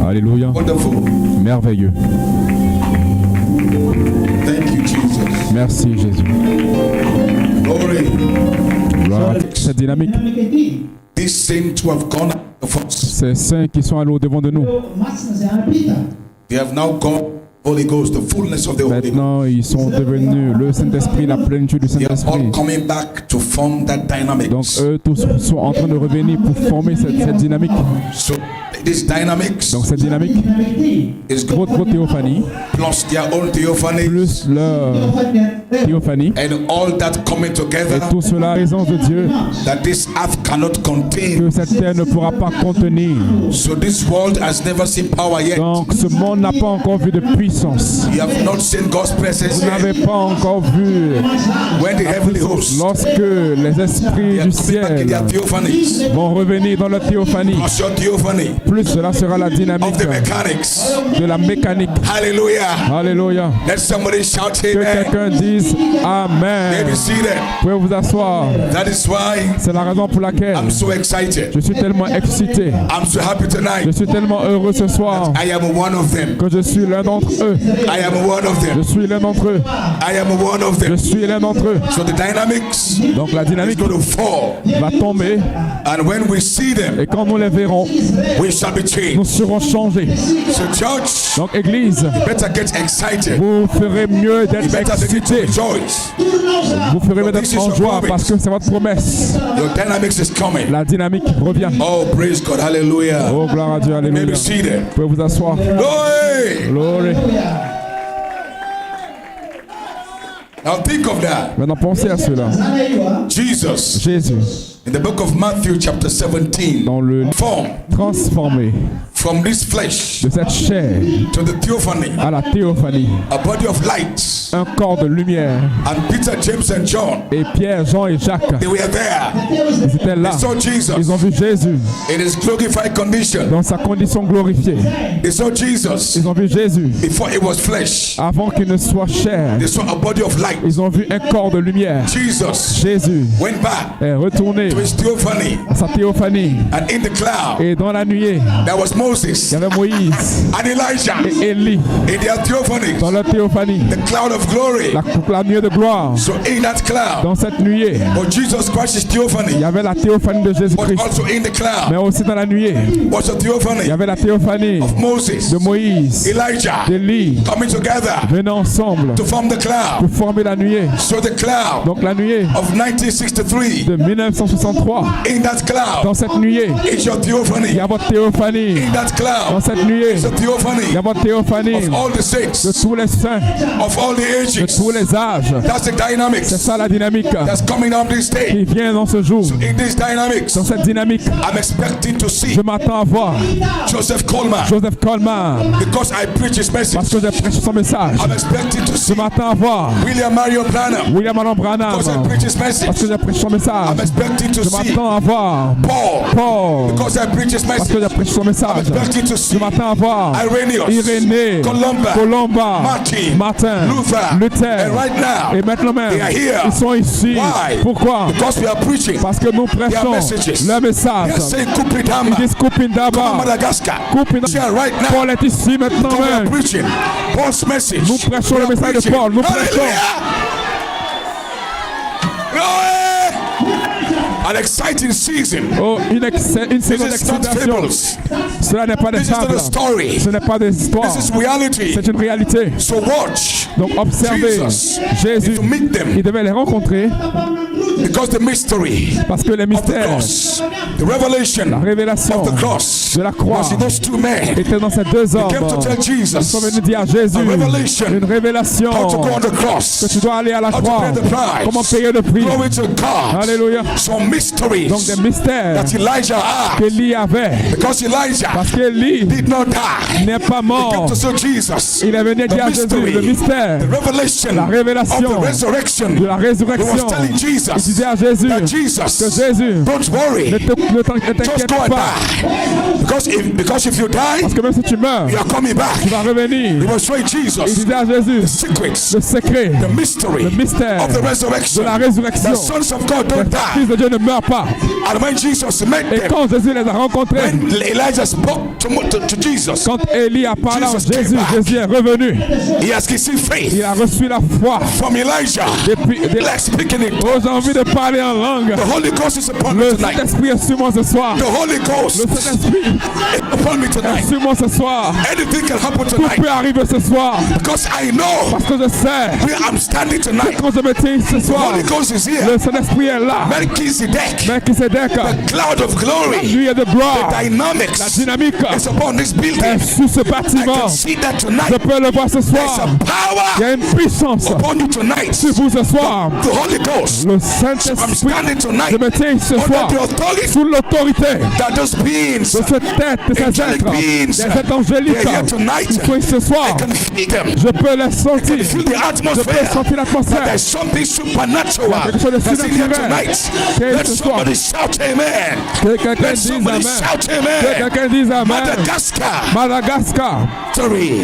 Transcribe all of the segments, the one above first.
Alléluia. Wonderful. Merveilleux. Thank you, Jesus. Merci Jésus. Glory. Gloire à cette dynamique. These saints who have gone out of us, Ces saints qui sont allés au-devant de nous. they have now gone Holy Ghost, the fullness of the Holy Ghost. Maintenant, ils sont devenus le Saint-Esprit, la plénitude du They are Saint-Esprit. all coming back to form that dynamic. Donc, eux tous sont en train de revenir pour former cette dynamique. So this dynamics Donc, cette dynamique, is votre théophanie, plus their own theophany plus leur théophanie, and all that coming et together tout cela, la présence de Dieu, that this earth cannot contain. que cette terre ne pourra pas contenir. So this world has never seen power yet. Donc, ce monde n'a pas encore vu de puissance. You have not seen God's presence Vous yet. n'avez pas encore vu When the heavenly hosts lorsque les esprits they are du coming back in ciel their theophanies, vont revenir dans leur théophanie. plus your theophany Plus cela sera la dynamique of the mechanics. de la mécanique. Hallelujah. Alléluia. Let somebody shout Que amen. quelqu'un dise May Amen. be seated. Vous pouvez vous asseoir. That is why C'est la raison pour laquelle I'm so excited. je suis tellement excité. I'm so happy Je tonight. suis tellement heureux ce soir I am one of them. que je suis l'un d'entre eux. I am one of Je them. suis l'un d'entre eux. I am one of Je them. suis l'un d'entre eux. So the dynamics Donc la is dynamique going to fall. va tomber And when we see them, et quand nous les verrons, we shall be nous changed. serons changés. So church, Donc Église, better get excited. vous ferez mieux You d'être better begin to excité. rejoice. Vous ferez mieux d'être en joie parce que c'est votre promesse. Your dynamics is coming. La dynamique revient. Oh, praise God. Hallelujah. Oh, gloire à Dieu, May be alléluia. seated. Vous pouvez vous asseoir. Glory. Glory. Now think of that. Maintenant, pensez à cela. Jesus, Jésus, in the book of Matthew chapter 17, dans le form transformé from this flesh de cette chair to the theophany, à la théophanie, a body of light. un corps de lumière. And Peter, James, and John, Et Pierre, Jean et Jacques, they were there. ils étaient là. They saw Jesus Ils ont vu Jésus in his glorified condition. dans sa condition glorifiée. They saw Jesus Ils ont vu Jésus before it was flesh. avant qu'il ne soit chair. They saw a body of light. Ils ont vu un corps de lumière. Jesus Jésus went back est retourné to his theophany, à sa théophanie. and in the cloud Et dans la nuée, there was il Moses y avait Moïse and Elijah et Élie in their theophany, dans leur théophanie. the cloud of glory. La nuée de gloire. So in that cloud, Dans cette nuée, but Jesus Christ's il theophany, y avait la théophanie de but Jésus-Christ. also in the cloud Mais aussi dans la nuée, was a il y theophany avait la théophanie of Moses, de Moïse, Elijah d'Élie, coming together venant ensemble to form the cloud. pour former la nuée. So the cloud Donc la nuée of 1963, de 1963, in that cloud dans cette nuée, is your il theophany. y a votre théophanie. In that Dans cloud cette nuée, is a il y theophany a votre théophanie of all the de saints, tous les saints, of all the de ages. tous les âges. That's the C'est dynamics ça la dynamique that's coming on this day. qui vient dans ce jour. In this dynamics, Dans cette dynamique, I'm expecting to see je m'attends à voir Joseph Coleman Joseph Coleman because I preach his parce message. que j'ai prêché son message. I'm expecting to Je see m'attends à voir William Marion Branham William Allen Branham because I preach his parce que message. j'ai prêché son message. I'm expecting to Je see m'attends à voir Paul Paul because I preach his parce que message. j'ai prêché son I'm message. expecting to Je see m'attends à voir Irenaeus, Irénée, Colomba, Martin, Luther. and right now Et maintenant même, they are here. ils sont ici. Why? Pourquoi? because we are preaching. Parce que nous prêchons messages. le They message. are saying Ils Kupridama, disent Kupindaba. Madagascar. Kupindaba. Right now, Paul est ici maintenant we are même. preaching Paul's message. Nous prêchons We le are message de preaching. Paul. Nous prêchons. Hallelujah. Glory. An exciting season. Oh, une saison This is not d'excitation. fables. Cela n'est pas des This is not a fables. story. Ce n'est pas des histoires. This is reality. C'est une réalité. So watch. Donc observez, Jesus Jésus, is to meet them. il devait les rencontrer Because the mystery parce que les of the mystères, cross, the revelation la révélation of the cross de la croix was in those two men. était dans ces deux hommes. Came to tell Ils sont Jesus venus dire à Jésus a revelation une révélation how to go on the que cross. tu dois aller à la How to croix. pay the price. Comment payer le prix? Glory to God. Alléluia. Some mysteries Donc des mystères that Elijah had. qu'Élie avait. Because Elijah Parce qu'Élie did not die. n'est pas He came mort. to see Jesus. Il est venu dire à Jésus mystery, le mystère, The revelation la révélation of the resurrection. de la He résurrection. was telling Il Jesus disait à Jésus that que Jesus, Jésus, don't worry, ne just t'inquiète go and pas, die. Because if you die, Parce que même si tu meurs, you are coming back. tu vas revenir. He was showing Il Jesus disait à Jésus the secrets, le secret, the mystery le mystère of the de resurrection. la résurrection. The sons of God Les don't fils die. de Dieu ne meurent pas. And when Jesus met Et them, quand Jésus les a rencontrés, when Elijah spoke to Jesus, quand Élie a parlé à Jesus came Jésus, back. Jésus est revenu. he has received faith Il a reçu la foi. from Elijah. Like speaking in Oh, j'ai envie de parler en langue. the Holy Ghost is upon me Le tonight. Saint-Esprit est sur moi ce soir. The Holy Ghost Le Saint-Esprit is upon me est tonight. sur moi ce soir. Anything can happen Tout tonight peut arriver ce soir. because I know Parce que je sais where I'm standing que tonight. quand je me tiens ce The soir, Holy Ghost is here. le Saint-Esprit est là. Melchizedek, Melchisedec, cloud of glory, lui est de gloire. the La dynamics dynamique is upon this building. est sur ce I bâtiment. can see that Je tonight. peux le voir ce There's soir. a Il y power a une puissance upon you tonight. sur vous ce soir. The Holy Ghost. Le I'm Saint-Esprit, standing tonight je me tiens ce under soir the authority sous l'autorité that those beings, de cette tête, de ces angelic êtres, beings, des êtres angéliques. they're here tonight. Ils sont ici ce I soir. can feel them. Je peux les sentir. Feel the Je peux atmosphere. sentir l'atmosphère. There's something supernatural quelque chose de that's in here surnaturel. tonight. Qu'est-ce Let que ce soir? somebody shout amen. Que quelqu'un Let dise somebody Amen. shout Que amen. quelqu'un dise Amen. Madagascar. Madagascar. History.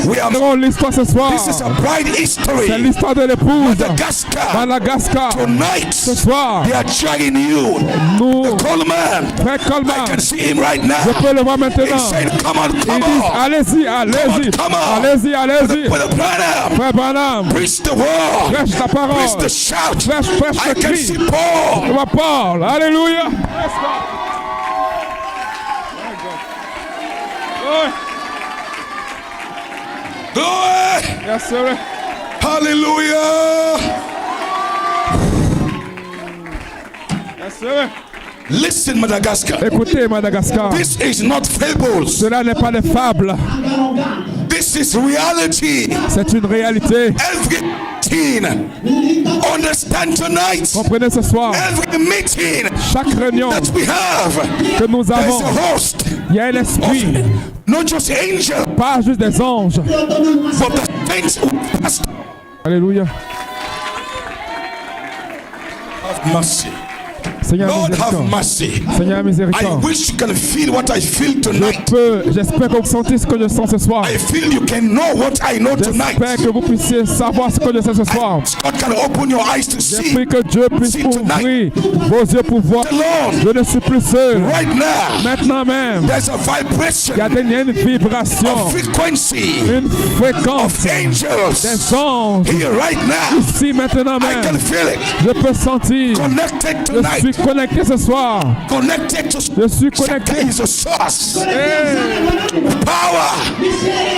We are. Nous avons l'histoire ce soir. This is a bride C'est history. l'histoire de l'épouse. Madagascar. Madagascar. Tonight, Ce soir, they are trying you. nous, Coleman. Frère I Coleman, can see him right now. je peux le voir He's maintenant. saying, come on, Ils come disent, on. allez-y, allez-y, Come on. allez-y, allez-y. With a banner. Frère Branham, Preach the word. prêche la Preach parole. the shout. Prêche I le can cri. see Paul. Je vois Paul. Alléluia. Glory. Yes, sir. Hallelujah. Yes, sir. Listen, Madagascar. Écoutez, Madagascar. This is not fables. Cela n'est pas des fables. This is reality. C'est une réalité. Every meeting, understand tonight. Comprenez ce soir. Every meeting Chaque réunion that we have, que nous there's avons, a host il y a un esprit. not just angels, Pas juste des anges. but the saints who passed. Alléluia. Have mercy. Seigneur Lord, have miséricorde. mercy. Seigneur I miséricorde. wish you can feel what I feel tonight. J'espère que vous sentez ce que je sens ce soir. I feel you can know what I know tonight. J'espère que vous puissiez savoir ce que je sais ce soir. God can open your eyes to Je see. prie que Dieu puisse See tonight. ouvrir vos yeux pour voir. Alone, Je ne suis plus seul. right now, Maintenant même, there's a vibration, il y a une vibration, a frequency une fréquence of angels des anges. here right now. Ici maintenant I can même, feel it. je peux sentir. Connected Je tonight. suis connecté ce soir. Connected to Je suis connecté. Shaka is a source. Hey, Power.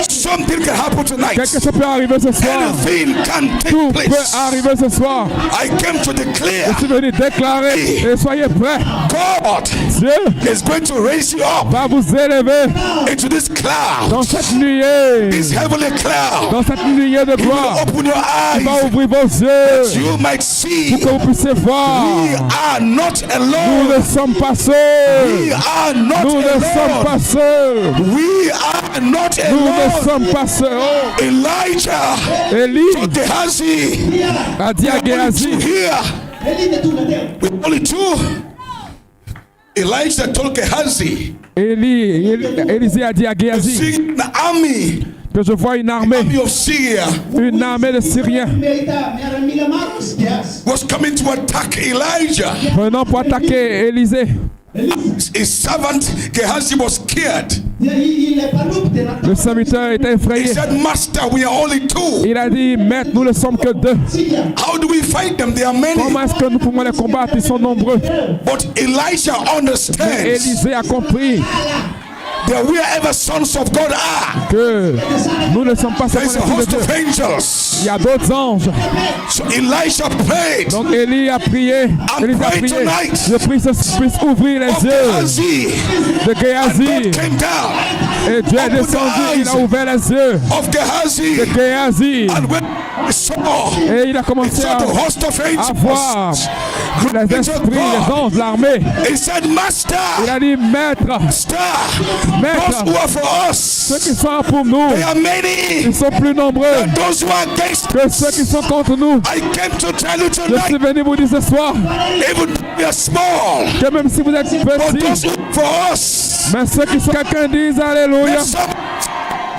Something can happen tonight. quelque chose peut arriver ce soir. Anything can Tout take peut place. arriver ce soir. I came to declare Je suis venu déclarer et soyez prêts. God Dieu is going to raise you up va vous élever into this cloud, dans cette nuée, this heavenly cloud. dans cette nuée de He will gloire. open your Il va eyes ouvrir vos yeux you might see pour que vous puissiez voir. we are not Nous alone. ne sommes pas We seuls. are not Nous ne sommes alone. pas seuls. We are not Nous ne alone. sommes pas seuls. Oh, Elijah, Élie Gehazi, a dit à only two Géasi, here. With only two. Elijah told Gehazi, Élisée a dit à Géasi see the army que je vois une armée of Syria de Syriens was coming to attack Elijah. venant pour attaquer Élisée. His servant Gehazi was scared. Le serviteur était He effrayé. said, Master, we are only two. Il a dit, Maître, nous ne sommes que deux. How do we fight them? They are many. Comment est-ce que nous pouvons les combattre? Ils sont nombreux. But Elijah understands Élisée a compris that wherever sons of God are, que nous ne sommes pas there seulement is a les fils de host Dieu. of angels. Il y a d'autres anges. So Elisha prayed Donc Élie a prié. Élisée a prié. Je prie que ce puisse ouvrir les of yeux Gehazi. de Géasi. God came down Et Dieu est descendu. Il a ouvert les yeux of Gehazi. de Géasi. And when he saw, Et il a commencé saw the host of à voir angels, les esprits, les anges, l'armée. he said, Master, Il a dit, Maître, those who are for ceux us, qui sont pour nous, they are many. ils sont plus nombreux Those who are against que ceux qui sont contre nous. I came to tell you Je suis tonight, venu vous dire ce soir even if we are small, que même si vous êtes but those petits, who are for us, Mais ceux qui sont quelqu'un disent Alléluia.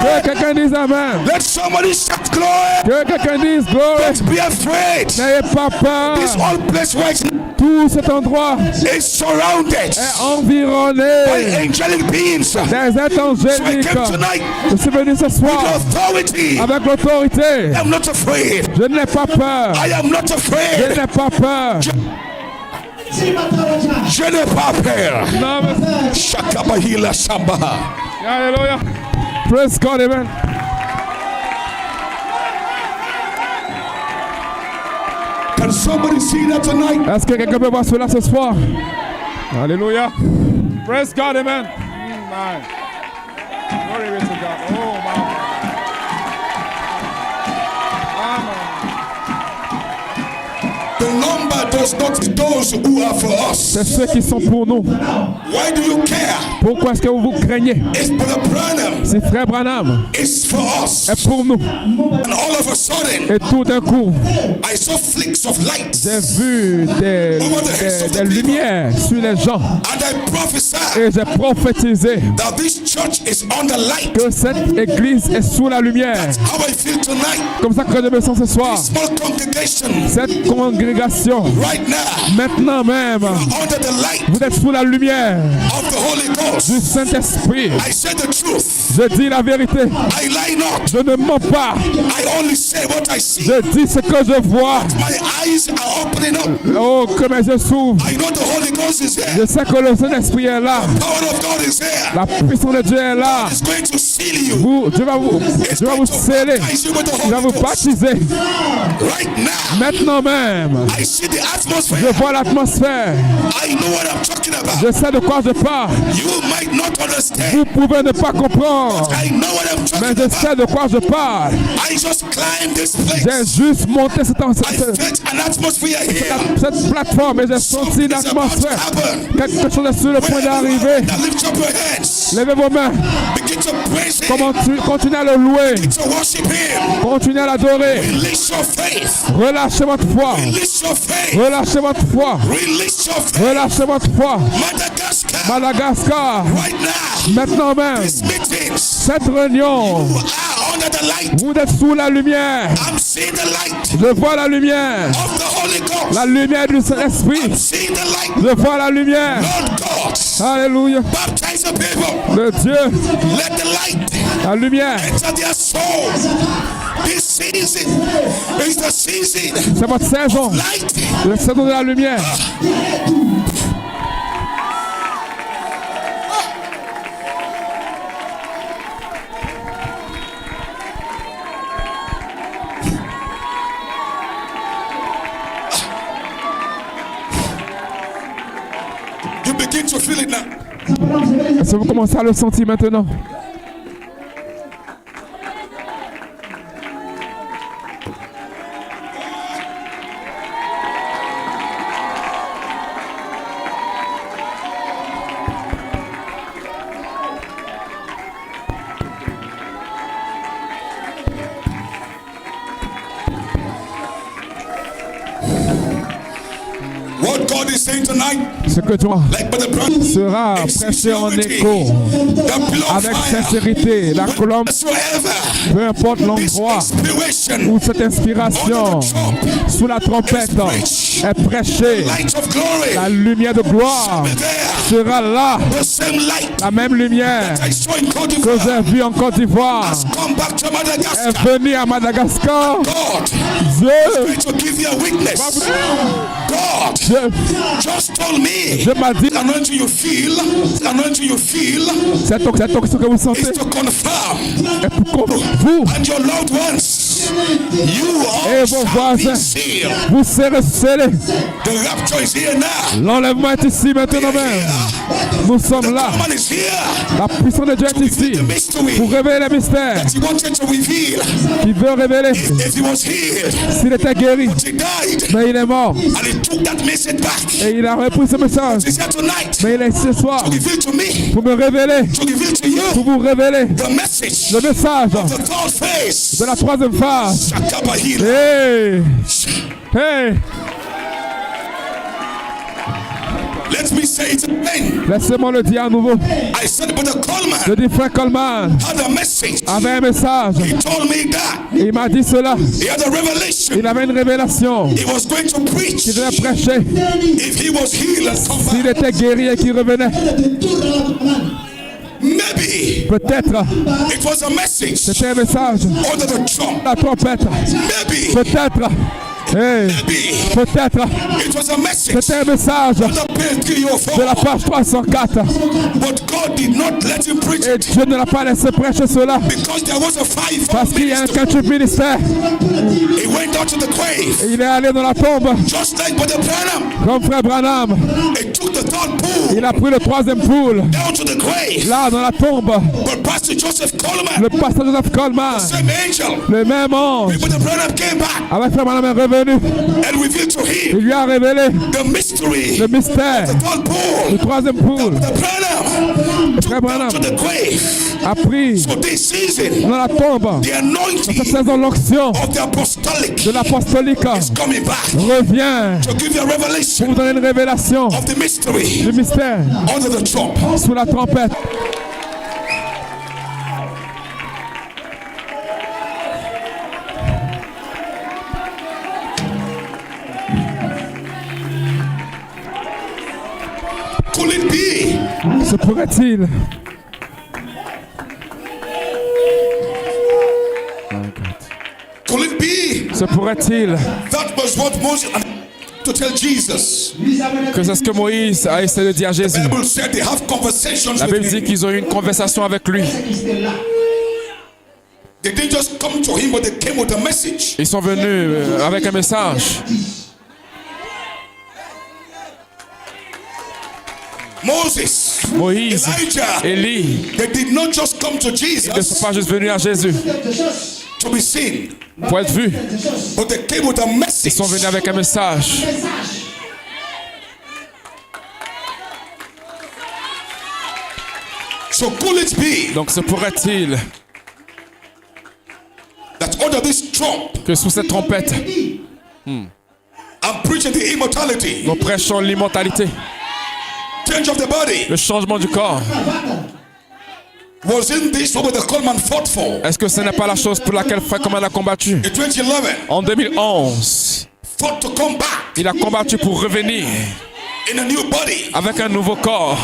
Que quelqu'un dise Amen. Let somebody shout glory. Que quelqu'un dise glory. Don't be afraid. N'ayez pas peur. This whole place right now Tout cet endroit is surrounded est environné by angelic beings. des êtres So I angéliques. came tonight Je suis venu ce with soir authority. avec l'autorité. I am not afraid. Je n'ai pas peur. I am not Je afraid. n'ai pas peur. Je n'ai pas peur. Non, mais... Shakabahila Sambaha. Alléluia. Praise God, amen. Can somebody see that tonight? Est-ce que quelqu'un peut voir cela ce soir? Alléluia. Praise God, amen. My. Glory be to God. Oh, my. Amen. The number does not those who are for us. C'est ceux qui sont pour nous. Why do you care? Pourquoi est-ce que vous craignez? It's Brother Branham. Si Frère Branham It's for us. est pour nous. And all of a sudden, Et tout d'un coup, I saw flicks of light. j'ai vu des lumières sur les gens. And I prophesied Et j'ai prophétisé that this church is under light. que cette église est sous la lumière. How I feel tonight. Comme ça que je me sens ce soir. Small congregation Cette congrégation, right now maintenant même, under the light vous êtes sous la lumière of the Holy Ghost. du Saint-Esprit. I said the truth. Je dis la vérité. I lie not. Je ne mens pas. I only say what I see. Je dis ce que je vois. My eyes are opening up. Oh, que mes yeux s'ouvrent. I know the Holy Ghost is here. Je sais que le Saint-Esprit est là. Power of God is here. La puissance de Dieu est là. It's going to seal you. Dieu va vous sceller. Baptize you with the Il va Holy vous Ghost. baptiser. Right now, Maintenant même, I see the je atmosphere. vois l'atmosphère. I know what I'm talking about. Je sais de quoi je parle. You might not understand. Vous pouvez ne pas comprendre. I know what I'm Mais talking je sais about. de quoi je parle. I just climbed this J'ai place. juste monté cette I felt an atmosphere here. plateforme et j'ai senti une Something is about to atmosphère. happen. Quelque chose est sur le point Wherever you d'arriver. are, now lift up your hands. Levez vos mains. Begin to praise Him. Continuez à le louer. Begin to worship Him. Continuez à l'adorer. Release your faith. Relâchez votre foi. Release your faith. Relâchez votre foi. Release your faith. Relâchez votre foi. Madagascar. Madagascar. Right now. Maintenant même, These meetings. cette réunion, You are under the light. vous êtes sous la lumière. I'm seeing the light Je vois la lumière. of the Holy Ghost. La lumière du Saint-Esprit. I'm seeing the light. Je vois la lumière. Lord God, Alléluia. baptize the people. Le Dieu, Let the light la lumière, enter their souls. This season is the season. c'est votre saison. Light. La saison de la lumière. You begin to feel it now. Est-ce que vous commencez à le sentir maintenant? What God is saying tonight, Ce que Dieu like Brother Branham, sera in prêché en sincerity, écho, the blood avec fire, sincérité. La colombe, whatsoever, peu importe this l'endroit inspiration, où cette inspiration, sous la trompette, est prêchée, light of glory, la lumière de gloire be there. sera là. The same light La même lumière I saw in Côte que d'Ivoire j'ai vue en Côte d'Ivoire come back to est Madagascar. venue à Madagascar. God Dieu, is going to give you a witness. God just told me je m'a dit, the anointing you feel cette onction que vous sentez is to confirm est pour que vous and your loved ones, you et all vos shall be voisins, sealed. vous serez scellés. The rapture is here now. L'enlèvement est ici maintenant même. Nous sommes là. Someone is here La puissance de Dieu est ici the mystery pour révéler les mystères that he wanted to reveal. qu'il veut révéler. If he was healed, S'il était guéri, he died mais il est mort. and he took that message back. Et il a repris ce message. He's here tonight Mais il est ici ce soir to reveal to me, pour me révéler, to reveal to you pour vous révéler the message, le message the third phase. de la troisième phase. Shakabahila. Hey! Hey! Let me say it again. Laissez-moi le dire à nouveau. I said, Brother Je Coleman dis frère Coleman had a message. avait un message. He told me that Il m'a dit cela. he had a revelation. Il avait une révélation. He was going to preach. Il devait prêcher. If he was healed and come S'il back, était guéri et qu'il revenait. maybe Peut-être. it was a message C'était un message. under the trump. La trompette. Maybe, Peut-être. Hey. maybe Peut-être. it was a message C'était un message under page 3 or de la 4. page 304. But God did not let him preach Et it Dieu ne l'a pas laissé prêcher cela. because there was a fivefold Parce qu'il y a un ministry. quatrième ministère. He went out to the grave, Et il est allé dans la tombe. just like Brother Branham. Comme frère Branham. He took the third pool Il a pris le troisième poule. down to the grave. Là, dans la tombe. But Pastor Joseph Coleman, Le pasteur Joseph Coleman. same angel, Le même ange. Brother Branham came back Avec frère Branham est revenu. and revealed to Il him lui a révélé the mystery. le mystère. The third Le pool, troisième poule. Brother Branham took Frère down Branham to the grave. a pris So this season, dans la tombe. the Cette anointing saison l'onction of the apostolic de l'apostolique is coming back revient to give you a pour revelation vous donner une révélation of the mystery du mystère under the trump. sous la trompette. Could it be Se pourrait-il Could it be Se pourrait-il that was what Moses had to tell Jesus? que c'est ce que Moïse a essayé de dire à Jésus? The Bible said they have conversations La Bible with dit him. qu'ils ont eu une conversation avec lui. They didn't just come to him, but they came with a message. Ils sont venus avec un message. Moses, Moïse, Elijah, Élie, they did not just come to ils ne sont Jesus pas juste venus à Jésus to be seen, pour être vus. but they came with a Ils message. sont venus avec un message. So could it be Donc se pourrait-il that under this trump, que sous cette trompette, I'm preaching the immortality, nous prêchons l'immortalité, change of the body? le changement du corps? Wasn't this what the Coleman fought for Est-ce que ce n'est pas la chose pour laquelle Frère Coleman a combattu? in 2011? En 2011, Fought to come back il a combattu pour revenir in a new body avec un nouveau corps.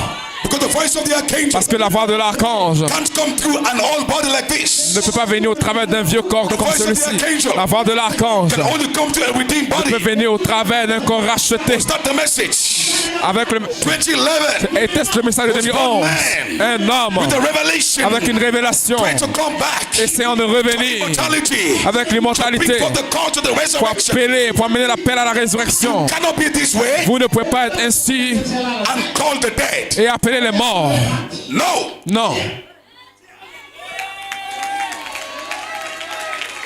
because the voice of the archangel Parce que la voix de l'archange can't come through an old body like this. ne peut pas venir au travers d'un vieux corps comme celui-ci. La voix de l'archange Can only come through a redeemed body. peut venir au travers d'un corps racheté. Start the message. Avec le, 2011 et teste le message de 2011. Un homme with the revelation avec une révélation trying to come back. essayant de revenir Immortality. avec l'immortalité Bring forth the call to the pour resurrection. appeler, pour amener l'appel à la résurrection. Cannot be this way Vous ne pouvez pas être ainsi and call the dead. et appeler les morts. No. Non.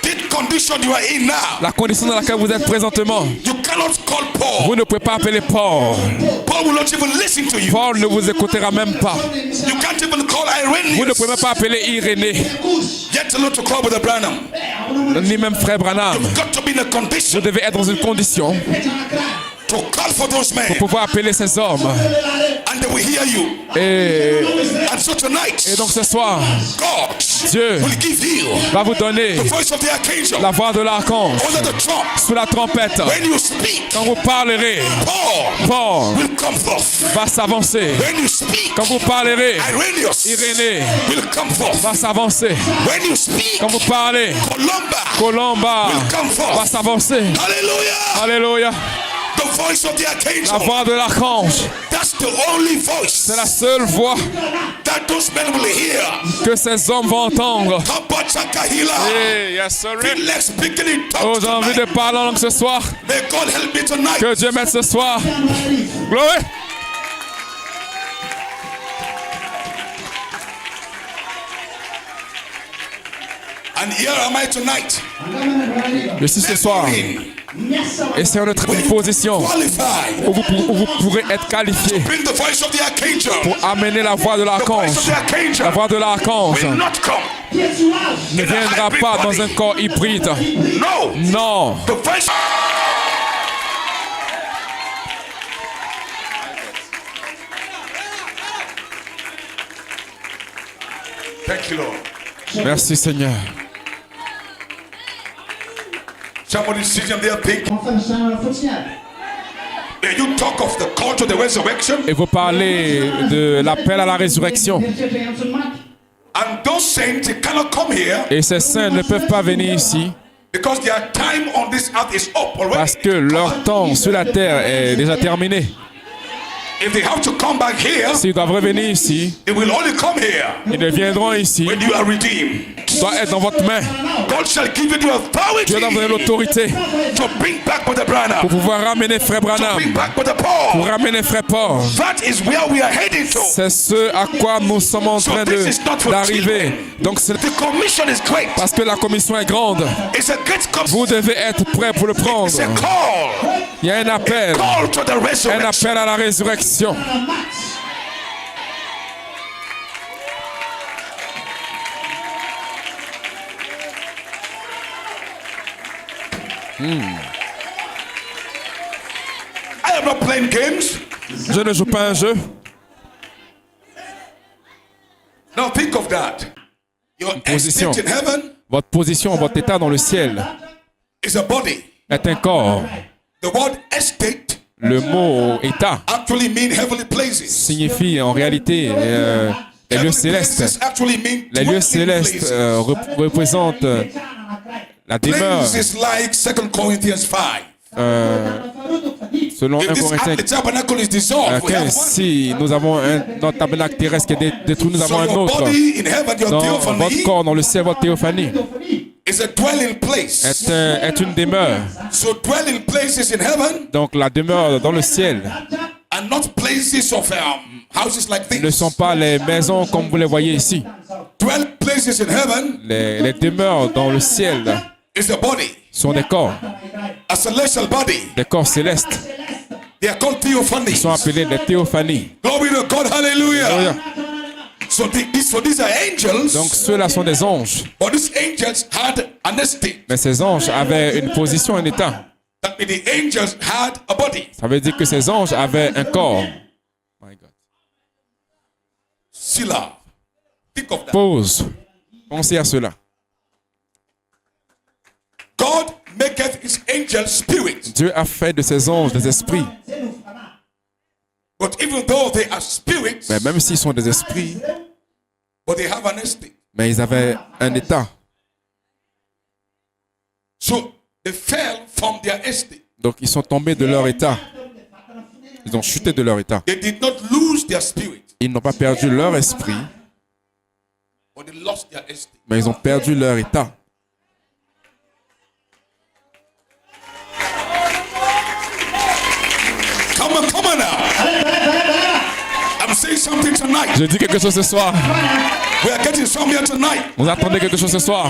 The condition you are in now, La condition dans laquelle vous êtes présentement, you cannot call Paul. vous ne pouvez pas appeler Paul. Paul will not even listen to you. Paul ne vous écoutera même pas. You can't even call Vous ne pouvez même Irenaeus. pas appeler Irénée, Yet alone to call with the Branham. ni même Frère Branham. You've got to be in a Vous condition devez être dans une condition to call for those men, pour pouvoir appeler ces hommes. and they will hear you. Et And so tonight, donc ce soir, God Dieu will give you va vous donner the voice of the archangel la voix de l'archange under the trump. sous la trompette. When you speak, Quand vous parlerez, Paul Paul will come forth. va s'avancer. When you speak, Quand vous parlerez, Irenaeus Irénée will come forth. va s'avancer. When you speak, Quand vous parlez, Columba Colomba will come va forth. s'avancer. Hallelujah! Alléluia. The voice of the La archangel. voix de l'archange, That's the only voice c'est la seule voix that those men will hear. que ces hommes vont entendre. Kabachakahila. Hey, yes, sir. Feel like speaking in Oh, tongues j'ai envie de tonight. parler en langue ce soir. May God help me tonight. Que Dieu m'aide ce soir. Glory. And here am I tonight. Je suis ce soir. Essayons de trouver une position Qualified. où vous pourrez être qualifié Bring the voice of the archangel. pour amener la voix de The voice of l'archange. the archangel La voix de l'archange will not come. ne viendra pas dans un corps hybride. No. Non. The voice. Thank you, Lord. Merci Seigneur. Somebody sitting there thinking, Enfin, we zijn functionaal. when you talk of the call to the resurrection, Et vous parlez de l'appel à la résurrection. and those saints they cannot come here Et ces saints ne peuvent pas venir ici because their time on this earth is up parce already. que leur temps sur la terre est déjà terminé. If they have to come back here, S'ils doivent revenir ici, they will only come here ils ne viendront ici. when you are redeemed. Doit être dans votre main. God shall give you the Dieu doit vous donner authority l'autorité to bring back Brother Branham, pour pouvoir ramener Frère to bring Branham, back Brother pour Paul. ramener Frère Paul. That is where we are heading to. C'est ce à quoi nous sommes en train d'arriver. Donc c'est The commission is great. parce que la commission est grande. It's a great Vous commission. devez être prêts pour le prendre. It's a call. Il y a un appel. Call to the Un resurrection. appel à la résurrection. I am not playing games. Je ne joue pas un jeu. Now think of that. Your position. estate in heaven Votre position, votre état dans le ciel is a body. est un corps. The word estate Le mot état actually mean heavenly places. signifie en réalité les lieux Heavenly célestes. places actually mean Les lieux dwelling célestes places. représentent la demeure. Places like 2 Corinthians 5. Selon 1 If this Corinthiens earthly tabernacle is dissolved, we have 15, one. si nous avons notre tabernacle terrestre qui est détruit, nous avons So un your autre. body in heaven, your Dans votre theophany, corps, dans le ciel, votre théophanie is a dwelling place. est une demeure. So dwelling places in heaven Donc la demeure dans le ciel are not places of houses like ne this. sont pas les maisons comme vous les voyez ici. Dwelling places in heaven Les demeures dans le ciel is a body, sont des corps celestial body. célestes. They are called theophanies. Ils sont appelés des théophanies. Glory to God, hallelujah. Alléluia. So these are angels, Donc ceux-là sont des anges. but these angels had an estate. Mais ces anges avaient une position, un état. That means the angels had a body. Ça veut dire que ces anges avaient un corps. My God. Sila. Think of that. Pause. Pensez à cela. God maketh his angels spirits. Dieu a fait de ces anges des esprits. But even though they are spirits, Mais même s'ils sont des esprits, but they have an estate. mais ils avaient un état. So they fell from their estate. Donc ils sont tombés de leur état. Ils ont chuté de leur état. They did not lose their spirit, Ils n'ont pas perdu leur esprit, but they lost their estate. mais ils ont perdu leur état. Come on now. I'm saying something tonight. Je dis quelque chose ce soir. We are getting somewhere tonight. Vous attendez quelque chose ce soir.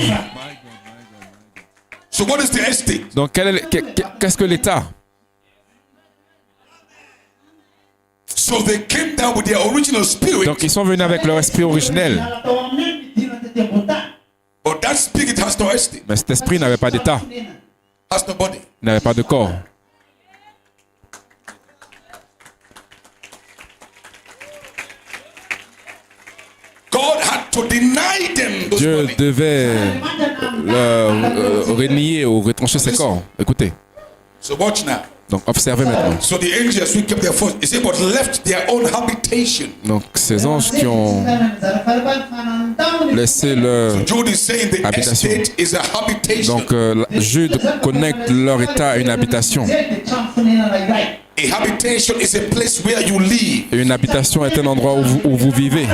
So what is the estate? Donc qu'est-ce que l'état? So they came down with their original spirit, Donc ils sont venus avec leur esprit originel. but that spirit has no estate, Mais cet esprit n'avait pas d'état. has no body. Il n'avait pas de corps. God had to deny them those Dieu bodies. devait leur renier ou retrancher ses corps. Écoutez. So watch now. Donc observez maintenant. So the angels who kept their force, he said, but left their own habitation. Donc ces anges qui ont laissé leur... Jude is saying the Habitation. estate is a habitation. Donc Jude connecte leur état à une habitation. A habitation is a place where you live. Et une habitation est un endroit où vous vivez.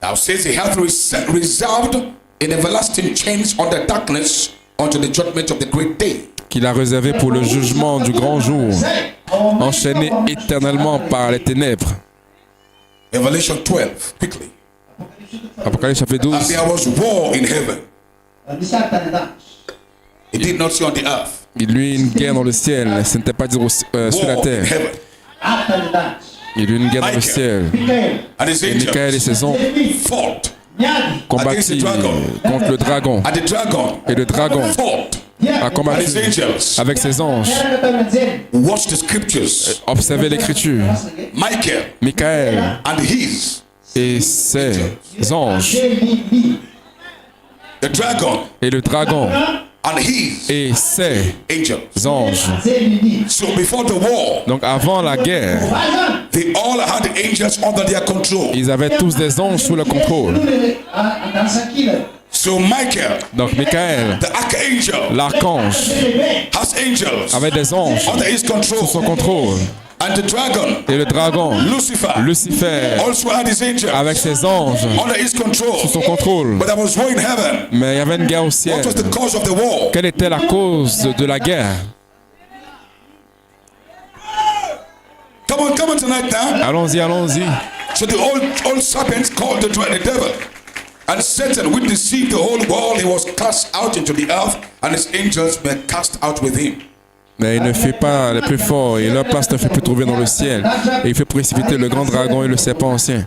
Now says he hath reserved in everlasting chains under darkness unto the judgment of the great day. Qu'il a réservé pour le jugement du grand jour, enchaîné éternellement par les ténèbres. Revelation 12, quickly. Apocalypse chapitre And 12. there was war in heaven. It did not say on the earth. Il y eut une guerre dans le ciel, ce n'était pas dire sur la War in terre. heaven. Il y eut une guerre dans le ciel. And his Et Michael et angels ses anges fought. combattit contre le dragon. And the dragon Et le dragon fought. a And combattu his angels avec ses anges. watched the scriptures. Observez l'écriture. Michael Michael and his et ses anges. The dragon Et le dragon and his et ses angels. anges. So before the war, Donc avant la guerre, they all had angels under their control. ils avaient tous des anges sous le contrôle. So Michael, Donc Michael, the archangel, l'archange, has angels avait des anges under his sous son control. contrôle. And the dragon, Et le dragon, Lucifer, Lucifer, also had his angels avec ses anges under his control. sous son contrôle. But there was war in heaven. Mais il y avait une guerre au ciel. What was the cause of the war? Quelle était la cause de la guerre? Come on tonight now. Allons-y, allons-y. So the old serpent called the devil. And Satan, which deceived the whole world, he was cast out into the earth, and his angels were cast out with him. Mais il ne fait pas les plus forts, et leur place ne fait plus trouver dans le ciel. Et il fait précipiter le grand dragon et le serpent ancien.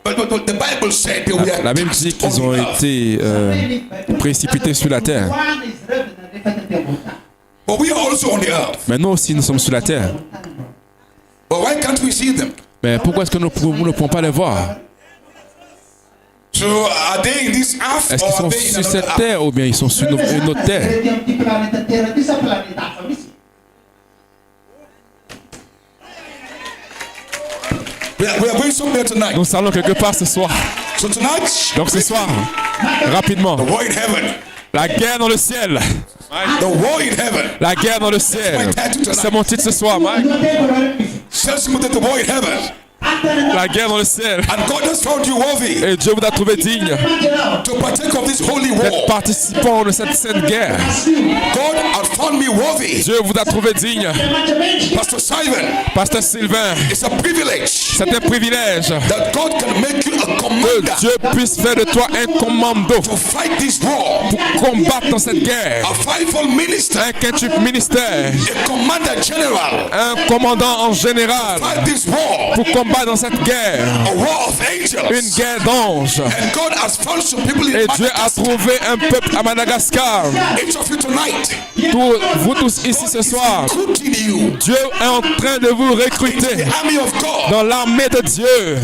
But the Bible said they were La Bible dit cast qu'ils on ont the earth. été précipités sur la terre. But we are also on the earth. Mais nous aussi, nous sommes sur la terre. But why can't we see them? Mais pourquoi est-ce que nous ne pouvons pas les voir? So are they in this earth Est-ce or qu'ils sont are they in sur another cette earth? terre ou bien ils sont sur une autre terre? We are going somewhere tonight. Nous allons quelque part ce soir. So tonight, Donc ce soir, rapidement, the war in heaven. la guerre dans le ciel. The war in heaven. La guerre dans le ciel. C'est mon titre ce soir, Mike. Tell somebody the war in heaven. La guerre dans le ciel. And God has found you worthy Et Dieu vous a trouvé digne to partake of this holy d'être war. participant de cette sainte guerre. God has found me worthy. Dieu vous a trouvé digne. Pastor Simon, Pasteur Sylvain, it's a privilege c'est un privilège that God can make you a que commander Dieu puisse faire de toi un commando to fight this war. pour combattre dans cette guerre. A fivefold minister, Un quintuple ministère, a commander general, un commandant en général fight this war. pour combattre dans cette guerre. A war of angels. Une guerre d'anges. And God has found some people in Et Dieu a Madagascar. trouvé un peuple à Madagascar. Each of you tonight, Vous tous ici ce soir, recruiting you Dieu est en train de vous into recruter the army of God dans l'armée de Dieu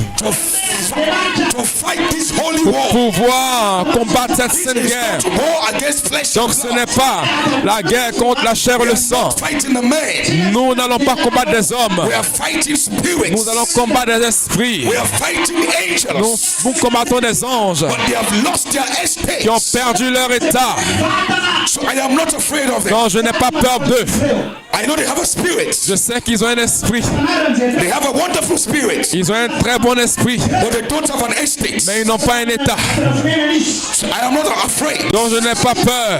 to fight this holy pour war. pouvoir combattre cette sainte It's guerre. not war against flesh Donc and ce blood. n'est pas la guerre contre la chair et le sang. Fighting the men. Nous n'allons pas combattre des hommes. We are fighting spirits. Nous allons combattre des esprits. We are fighting Nous angels. combattons des anges But they have lost their estate. qui ont perdu leur état. So I am not afraid of them. Non, je n'ai pas peur d'eux. I know they have a spirit. Je sais qu'ils ont un esprit. They have a wonderful spirit. Ils ont un très bon esprit. But they don't have an estate. Mais ils n'ont pas un état. So I am not afraid. Donc je n'ai pas peur.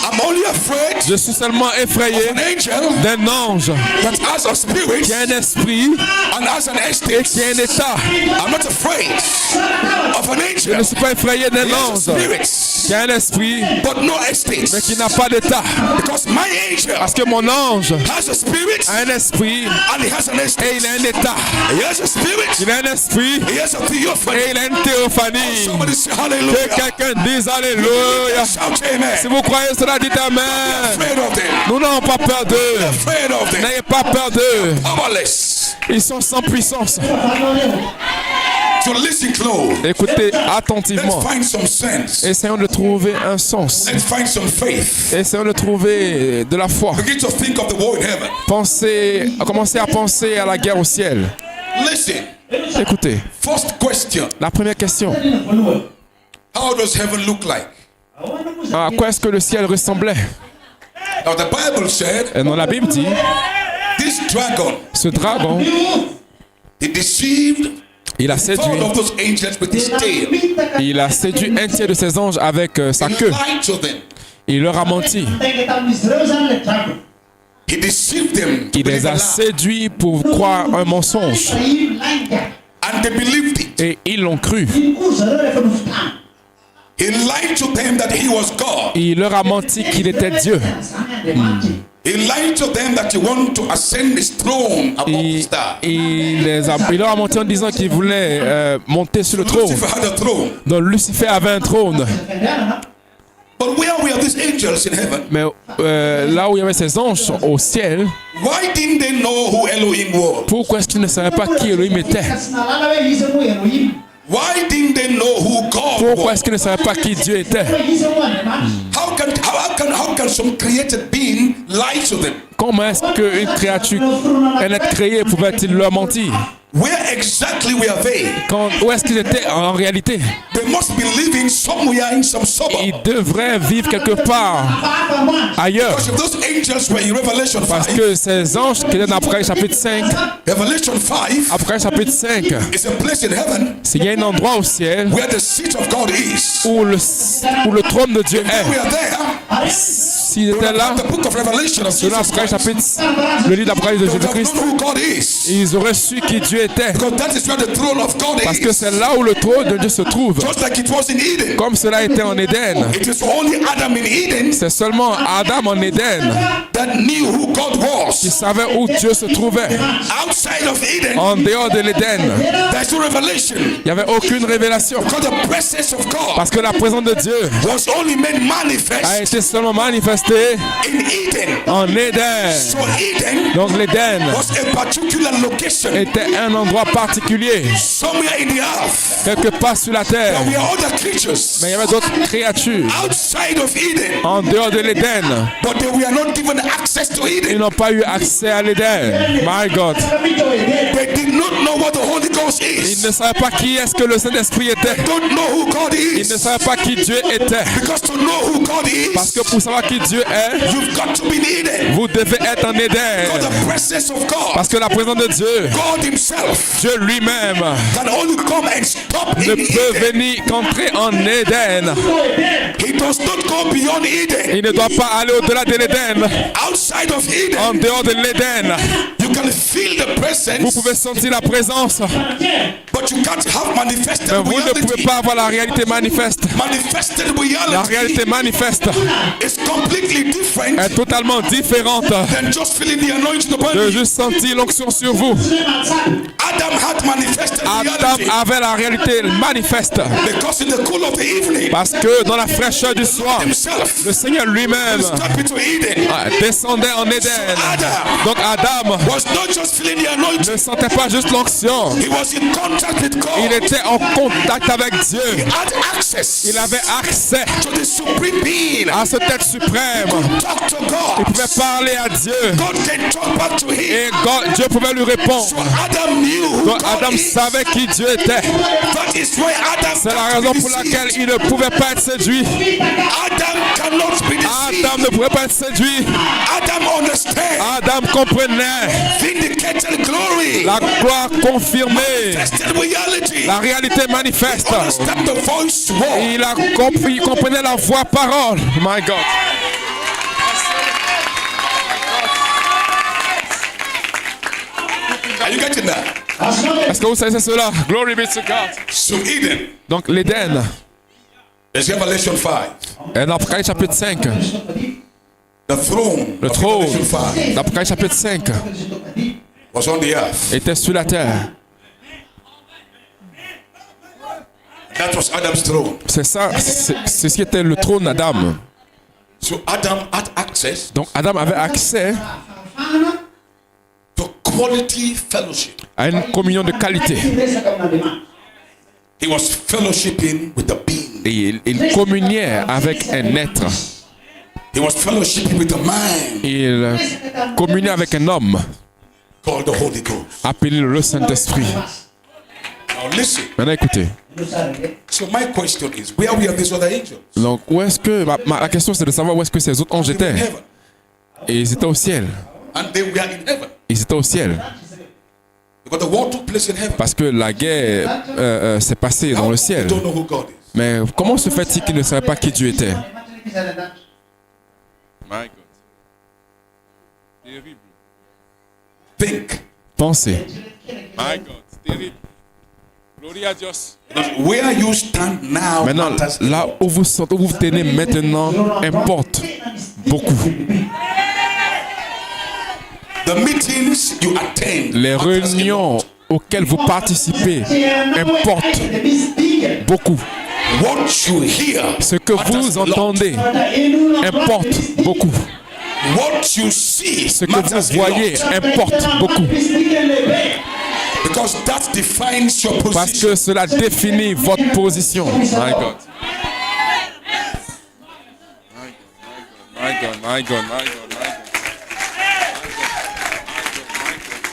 I'm only afraid Je suis seulement effrayé of an angel d'un ange that has a spirit qui a un esprit and has an et estate. qui a un état. I'm not afraid of an Je ne angel. suis pas effrayé d'un He has a ange spirit, qui a un esprit but no estate. mais qui n'a pas d'état. Because my angel Parce que mon ange has a spirit a un esprit and he has an et estate. il a un état. He has a spirit. Il a un esprit He has a theophany. et il a une théophanie. Somebody say Que hallelujah. quelqu'un dise Alléluia. Shout amen. Si vous croyez cela, dites Amen. Afraid of them. Nous n'avons pas peur d'eux. Afraid of them. N'ayez pas peur d'eux. Powerless. Ils sont sans puissance. So listen close. Écoutez Let's attentivement. find some sense. Essayons de trouver un sens. Let's find some faith. Essayons de trouver de la foi. Begin to think of the war in heaven. Commencez à penser à la guerre au ciel. Listen. Écoutez, First question. la première question. How does heaven look like? À quoi est-ce que le ciel ressemblait? Now the Bible said Et dans la Bible dit, this dragon, ce dragon, he deceived il a all séduit. of those angels with his tail. Il a séduit un tiers de ses anges avec sa He queue. lied to them. Il leur a menti. He deceived them to Il les believe a a lie. séduits pour croire un mensonge. And they believed it. Et ils l'ont cru. He lied to them that he was God. Il leur a menti qu'il était Dieu. He lied to them that he wanted to ascend his throne above the Il, stars. il leur a menti en disant qu'il voulait monter sur le trône. Lucifer had a throne. Donc Lucifer avait un trône. But where were these angels in heaven? Mais là où il y avait ces anges au ciel, Why didn't they know who Elohim was? pourquoi est-ce qu'ils ne savaient pas qui Elohim était? Why didn't they know who God Pourquoi was? est-ce qu'ils ne savaient pas qui Dieu était? How can some created being lie to them? Comment est-ce qu'une créature, un être créé, pouvait-il leur mentir? Where exactly were they? Où est-ce qu'ils étaient en réalité? They must be living somewhere in some Ils suburb. devraient vivre quelque part ailleurs. Because if those angels were in Revelation Parce 5, que ces anges qui étaient dans Apocalypse chapitre 5, Revelation 5 Apocalypse chapitre 5, is a place in heaven s'il y a un endroit au ciel where the seat of God is. où le trône de Dieu They est, were there. s'ils étaient là, The book of Revelation of selon Jesus Apocalypse Christ. chapitre, le livre d'Apocalypse de They would have Jésus-Christ, known who God is. ils auraient su qui Dieu était. Because that is where the throne of God Parce que is. c'est là où le trône de Dieu se trouve. Just like it was in Eden. Comme cela était en Éden. It is only Adam in Eden C'est seulement Adam en Éden that knew who God qui was. savait où Dieu se trouvait. Outside of Eden, En dehors de l'Éden, there's no revelation. il n'y avait aucune révélation. Because the presence of God Parce que la présence de Dieu was only made a manifest été seulement manifestée in Eden. en Éden. So Eden Donc l'Éden was a particular location était un endroit particulier, somewhere in the earth. quelque part sur la terre. There were other creatures Mais il y avait d'autres créatures outside of Eden, en dehors de l'Éden. but they were not given access to Ils Eden. n'ont pas eu accès à l'Éden. My God. They did not know what the Holy Ghost Ils is. ne savaient pas qui est-ce que le Saint-Esprit était. Don't know who God Ils ne is. savaient pas qui Dieu était. Because to know who God Parce is, que pour savoir qui Dieu est, you've got to be in Eden. vous devez être en For Éden. the presence of God, Parce que la présence de Dieu, God Himself, Dieu lui-même, can only come and stop ne in peut Eden. venir qu'entrer en Éden. He does not go beyond Eden. Il ne doit pas aller au-delà de l'Éden. Outside of En Eden, dehors de l'Éden, you can feel the vous presence, pouvez sentir la présence, but you can't have manifested mais vous ne pouvez reality. pas avoir la réalité manifeste. Manifested La réalité reality manifeste is completely different est totalement différente than just feeling the anointing upon de you. juste sentir l'onction sur vous. Adam had manifested Adam reality avait la réalité manifeste because in the cool of the evening, parce que dans la fraîcheur du soir, Himself le Seigneur lui-même stepped into Eden. descendait en Éden. Adam Donc Adam was not just feeling the anointing, ne sentait pas juste l'onction, he was in contact with God. il était en contact avec Dieu. He had access Il avait accès to the supreme being. à ce être suprême. Talk to Il God. pouvait parler à Dieu God can talk back to him. et Dieu pouvait lui répondre. So Adam knew who Donc God Adam is. savait qui Dieu était. That is why Adam C'est la can't raison be pour laquelle deceived. il ne pouvait pas être séduit. Adam cannot be deceived. Adam ne pouvait pas être séduit. Adam understands. Adam comprenait Vindicated glory. la gloire confirmée, Tested reality. la réalité manifeste. Understand the voice word. Il comprenait la voix parole. My God. Are you getting that? Est-ce que vous savez cela? Glory be to God. So Eden. Donc l'Éden, There's Revelation 5. dans Apocalypse chapitre 5, The throne. le of trône Revelation 5 d'Apocalypse chapitre 5 was on the earth. était sur la terre. That was Adam's throne. C'est ça, c'est ce qui était le trône d'Adam. So Adam had access Donc Adam avait accès to quality fellowship. à une communion de qualité. He was fellowshipping with the being. Et il communiait avec un être. He was fellowshipping with a man Il communiait avec un homme called the Holy Ghost. appelé le Saint-Esprit. Now listen. Maintenant écoutez. So my question is, where were these other angels? Donc où est-ce que la question c'est de savoir où est-ce que ces autres anges They were in étaient. heaven. Et ils étaient au ciel. And they were in heaven. Ils étaient au ciel. Because the war took place in heaven. Parce que la guerre s'est passée dans le They ciel. don't know who God is. Mais comment se fait-il qu'ils ne savaient pas qui Dieu était? My God. Terrible. Think. Pensez. My God. Terrible. Gloria a Dios. Where you stand now Maintenant, matters. là où vous vous tenez maintenant importe beaucoup. The meetings you attend. Les matters a réunions lot. auxquelles vous participez importent beaucoup. What you hear Ce que matters vous a lot. entendez importe beaucoup. What you see Ce que matters vous voyez a lot. importe beaucoup. Because that defines your Parce position. que cela définit votre position. My God. My God, my God, my God, my God.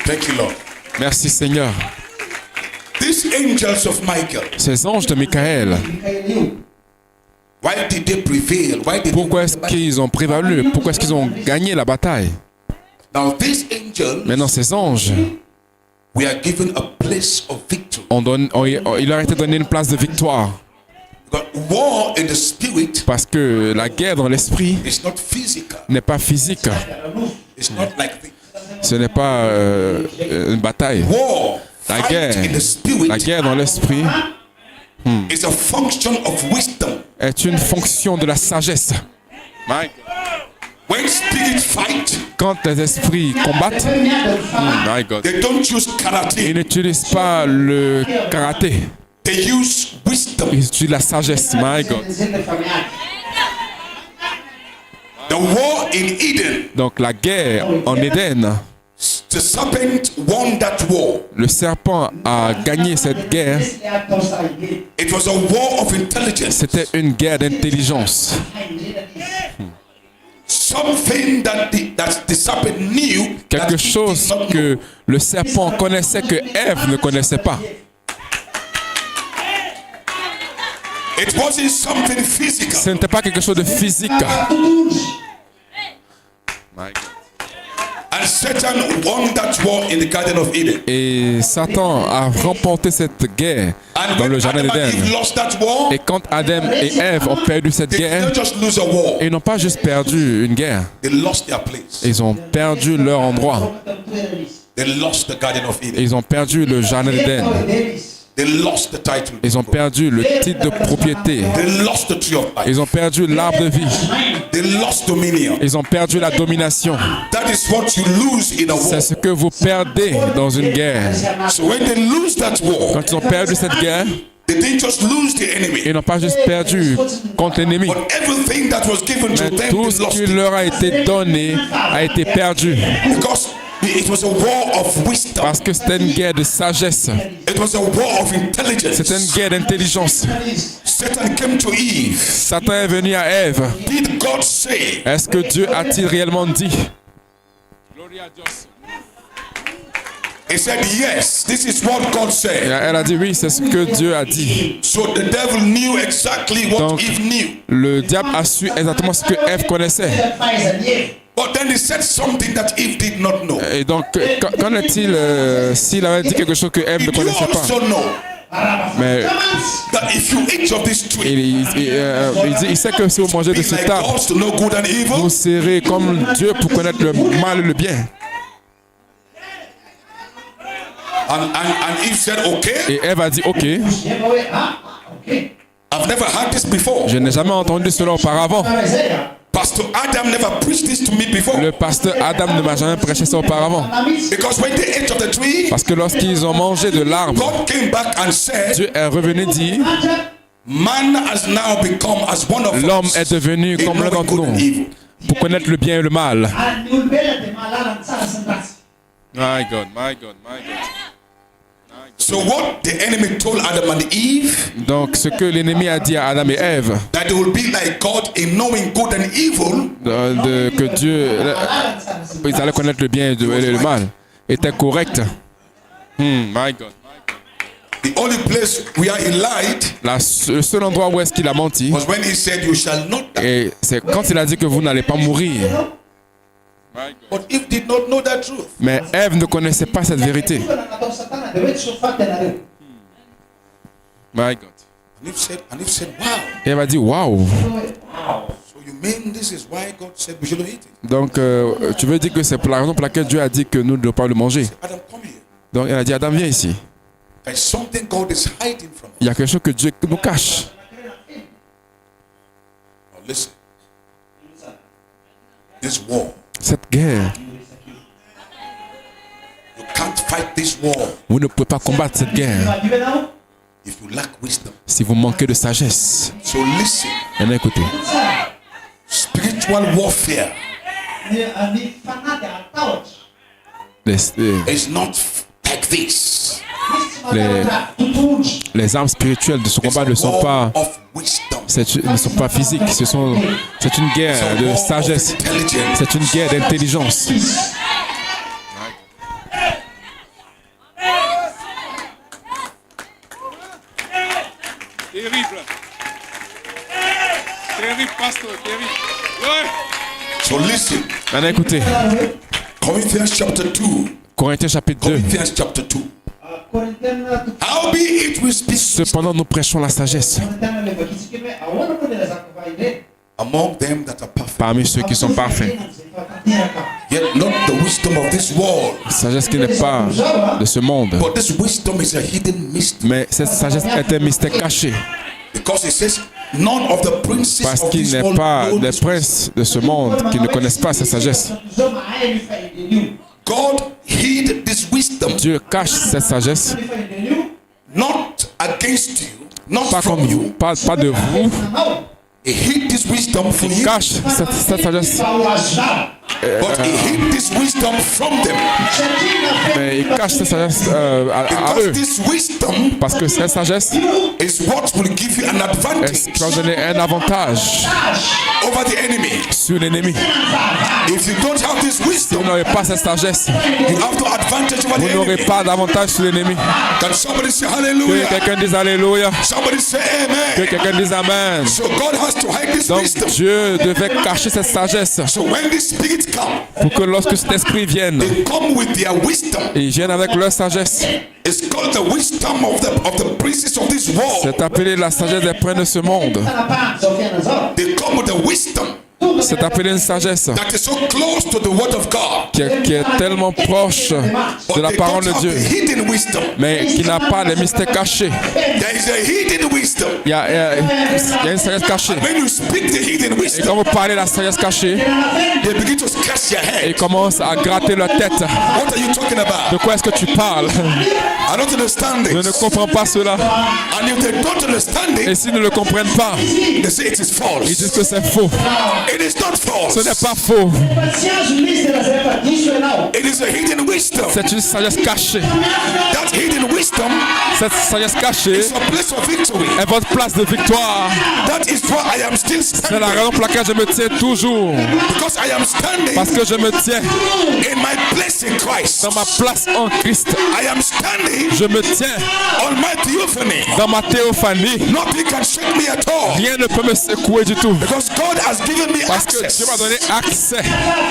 Thank you, Lord. Merci Seigneur. These angels of Michael, Ces anges de Michael, why did they prevail? Why did pourquoi est-ce qu'ils ont prévalu? Pourquoi est-ce qu'ils ont gagné la bataille? Now these angels, Maintenant, ces anges, we are given a place of victory. il leur a été donné une place de victoire. Because war in the spirit Parce que la guerre dans l'esprit is not physical. n'est pas physique. It's not like this. Ce n'est pas une bataille. War, La fight guerre, in the spirit, la guerre dans l'esprit is a function of wisdom. est une fonction de la sagesse. When spirits fight, Quand les esprits combattent, my God, they don't use ils karate. n'utilisent pas le karaté. They use wisdom. Ils utilisent la sagesse. My God. The war in Eden, Donc la guerre en Éden, the serpent won that war. le serpent a gagné cette guerre. It was a war of intelligence. C'était une guerre d'intelligence. Something that the serpent knew that Quelque he chose did not know. que le serpent connaissait que Ève ne connaissait pas. It wasn't something physical. Ce n'était pas quelque chose de physique. And Satan won that war in the Garden of Eden. Et Satan a remporté cette guerre And dans when le jardin Adam and d'Éden. Eve lost that war, Et quand Adam et Ève ont perdu cette they did guerre, not just lose a war, ils n'ont pas juste perdu une guerre, they lost their place. ils ont perdu leur endroit. They lost the Garden of Eden. Ils ont perdu le jardin d'Éden. They lost the title. Ils ont perdu le titre de propriété. They lost the tree of life. Ils ont perdu l'arbre de vie. They lost dominion. Ils ont perdu la domination. That is what you lose in a war. C'est ce que vous perdez dans une guerre. So when they lose that war, Quand ils ont perdu cette guerre, they didn't just lose the enemy, ils n'ont pas juste perdu contre l'ennemi. but everything that was given to Mais them, tout they ce lost qui it. leur a été donné a été perdu. Because it was a war of wisdom. Parce que c'était une guerre de sagesse. It was a war of intelligence. C'était une guerre d'intelligence. Satan came to Eve. Satan est venu à Ève. Did God say? Est-ce que Dieu a-t-il réellement dit? He said, yes, this is what God Et said. elle a dit oui, c'est ce que Dieu a dit. So the devil knew exactly what Donc, Eve knew. Le diable a su exactement ce que Ève connaissait. But then he said something that Eve did not know. Et donc, qu'en est-il s'il avait dit quelque chose que Ève ne Did you connaissait pas? also know Mais that if you eat of this tree, il sait que si vous mangez de be cet like arbre, God to know good and evil? vous serez comme Dieu pour connaître le mal et le bien. And Eve said, okay, Et Ève a dit, ok, I've never heard this before. je n'ai jamais entendu cela auparavant. Pastor Adam never preached this to me before. Le pasteur Adam ne m'a jamais prêché ça auparavant. Because when they ate of the tree, Parce que lorsqu'ils ont mangé de l'arbre, God came back and said, Dieu est revenu dire, man has now become as one of l'homme us est devenu in comme l'un knowing d'entre good and nous evil. pour connaître le bien et le mal. My God, my God, my God. So what the enemy told Adam and Eve, Donc, ce que l'ennemi a dit à Adam et Ève, that they will be like God in knowing good and evil, que Dieu, ils allaient connaître le bien et le mal, était correct. My God. the only place where he lied Le seul endroit où est-ce qu'il a menti, was when he said, you shall not die. et c'est quand il a dit que vous n'allez pas mourir. But Eve did not know that truth. Mais Ève ne connaissait pas cette vérité. My God. And Eve said, wow. Et Ève a dit, waouh. So you mean this is why God said we shouldn't eat it? Donc, tu veux dire que c'est pour la raison pour laquelle Dieu a dit que nous ne devons pas le manger. Adam, come here. Donc, elle a dit, Adam, viens ici. There's something God is hiding from us. Il y a quelque chose que Dieu nous cache. Now listen. This war, Cette guerre, you can't fight this war vous ne pouvez pas combattre cette guerre if you lack wisdom. si vous manquez de sagesse. So listen, Maintenant, écoutez. spiritual warfare is not like this. Les armes spirituelles de ce combat ne sont pas, Of wisdom. ne sont pas physiques. C'est une guerre de sagesse. C'est une guerre d'intelligence. Terrible. Terrible, pasteur, terrible. Ouais. So listen, Maintenant, écoutez. Corinthians chapter 2. Corinthiens chapitre 2. Corinthians chapter 2. Howbeit we speak Cependant, nous prêchons la sagesse among them that are perfect, parmi ceux qui sont parfaits. yet not the wisdom of this world. Sagesse qui n'est pas de ce monde. But this wisdom is a hidden mystery. Mais cette sagesse est un mystère caché. Because it says, none of the princes Parce of qu'il this n'est world pas know des this. princes de ce monde qui ne connaissent pas cette sagesse. God hid this wisdom Dieu cache cette sagesse, not against you, not pas from comme vous, you. pas de vous. He hid this wisdom from you, Cache cette sagesse, but he hid this wisdom from them. mais il cache cette sagesse à eux. Because this wisdom Parce que cette sagesse is what will give you an advantage est qui va vous donner un avantage over the enemy. sur l'ennemi. If you don't have this Si vous wisdom, n'aurez pas cette sagesse, you have no advantage over vous the n'aurez enemy. pas d'avantage sur l'ennemi. Can somebody say Que hallelujah? quelqu'un dise Alléluia. Somebody say Que amen. quelqu'un dise Amen. So God has to hide this Donc wisdom. Dieu devait cacher cette sagesse So when the spirits come, pour que lorsque cet esprit vienne, they come with their wisdom. ils viennent avec leur sagesse. It's called the wisdom of the princes of this world. C'est appelé la sagesse des princes de ce monde. They come with the wisdom C'est appelé une sagesse that is so close to the word of God. qui est tellement proche de la But they parole don't de have Dieu, the hidden wisdom. mais qui n'a pas les mystères cachés. There is a hidden wisdom. Il y a une sagesse cachée. When you speak the hidden Et wisdom, quand vous parlez de la sagesse cachée, they begin to scratch your ils head. commencent à gratter leur tête. What are you talking De about? quoi est-ce que tu parles? I don't understand Je ne this. comprends pas cela. And if they don't understand Et it, s'ils ne le comprennent pas, they say it is ils disent false. que c'est faux. It is not Ce false. n'est pas faux. It is a hidden wisdom. C'est une sagesse cachée. That hidden wisdom Cette sagesse cachée is a place of victory. est votre place de victoire. That is why I am still C'est la standing. raison pour laquelle je me tiens toujours. Because I am standing Parce que je me tiens in my place in Christ. dans ma place en Christ. I am standing Je me tiens on my theophany. dans ma théophanie. Nothing can shake me at all. Rien ne peut me secouer du tout. Because God has given me Parce que Dieu access m'a donné accès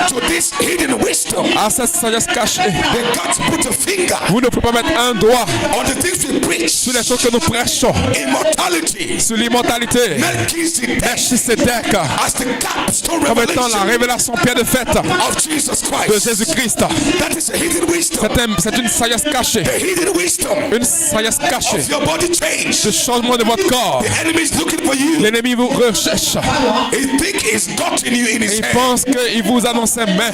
to this hidden wisdom. à cette sagesse cachée. They can't put a finger Vous ne pouvez pas mettre un doigt on the things we preach. sur les choses que nous prêchons, Immortality. sur l'immortalité. Melchizedek Melchisedec, as the capstone comme étant la revelation révélation pierre de fête of Jesus de Christ. Jésus-Christ. That is a hidden wisdom. C'est une sagesse cachée. The hidden wisdom Une sagesse cachée. of your body change. Le changement de votre corps. The enemy is looking for you. L'ennemi vous recherche. He think he's gotten you in his Il hand. pense qu'il vous a dans ses mains.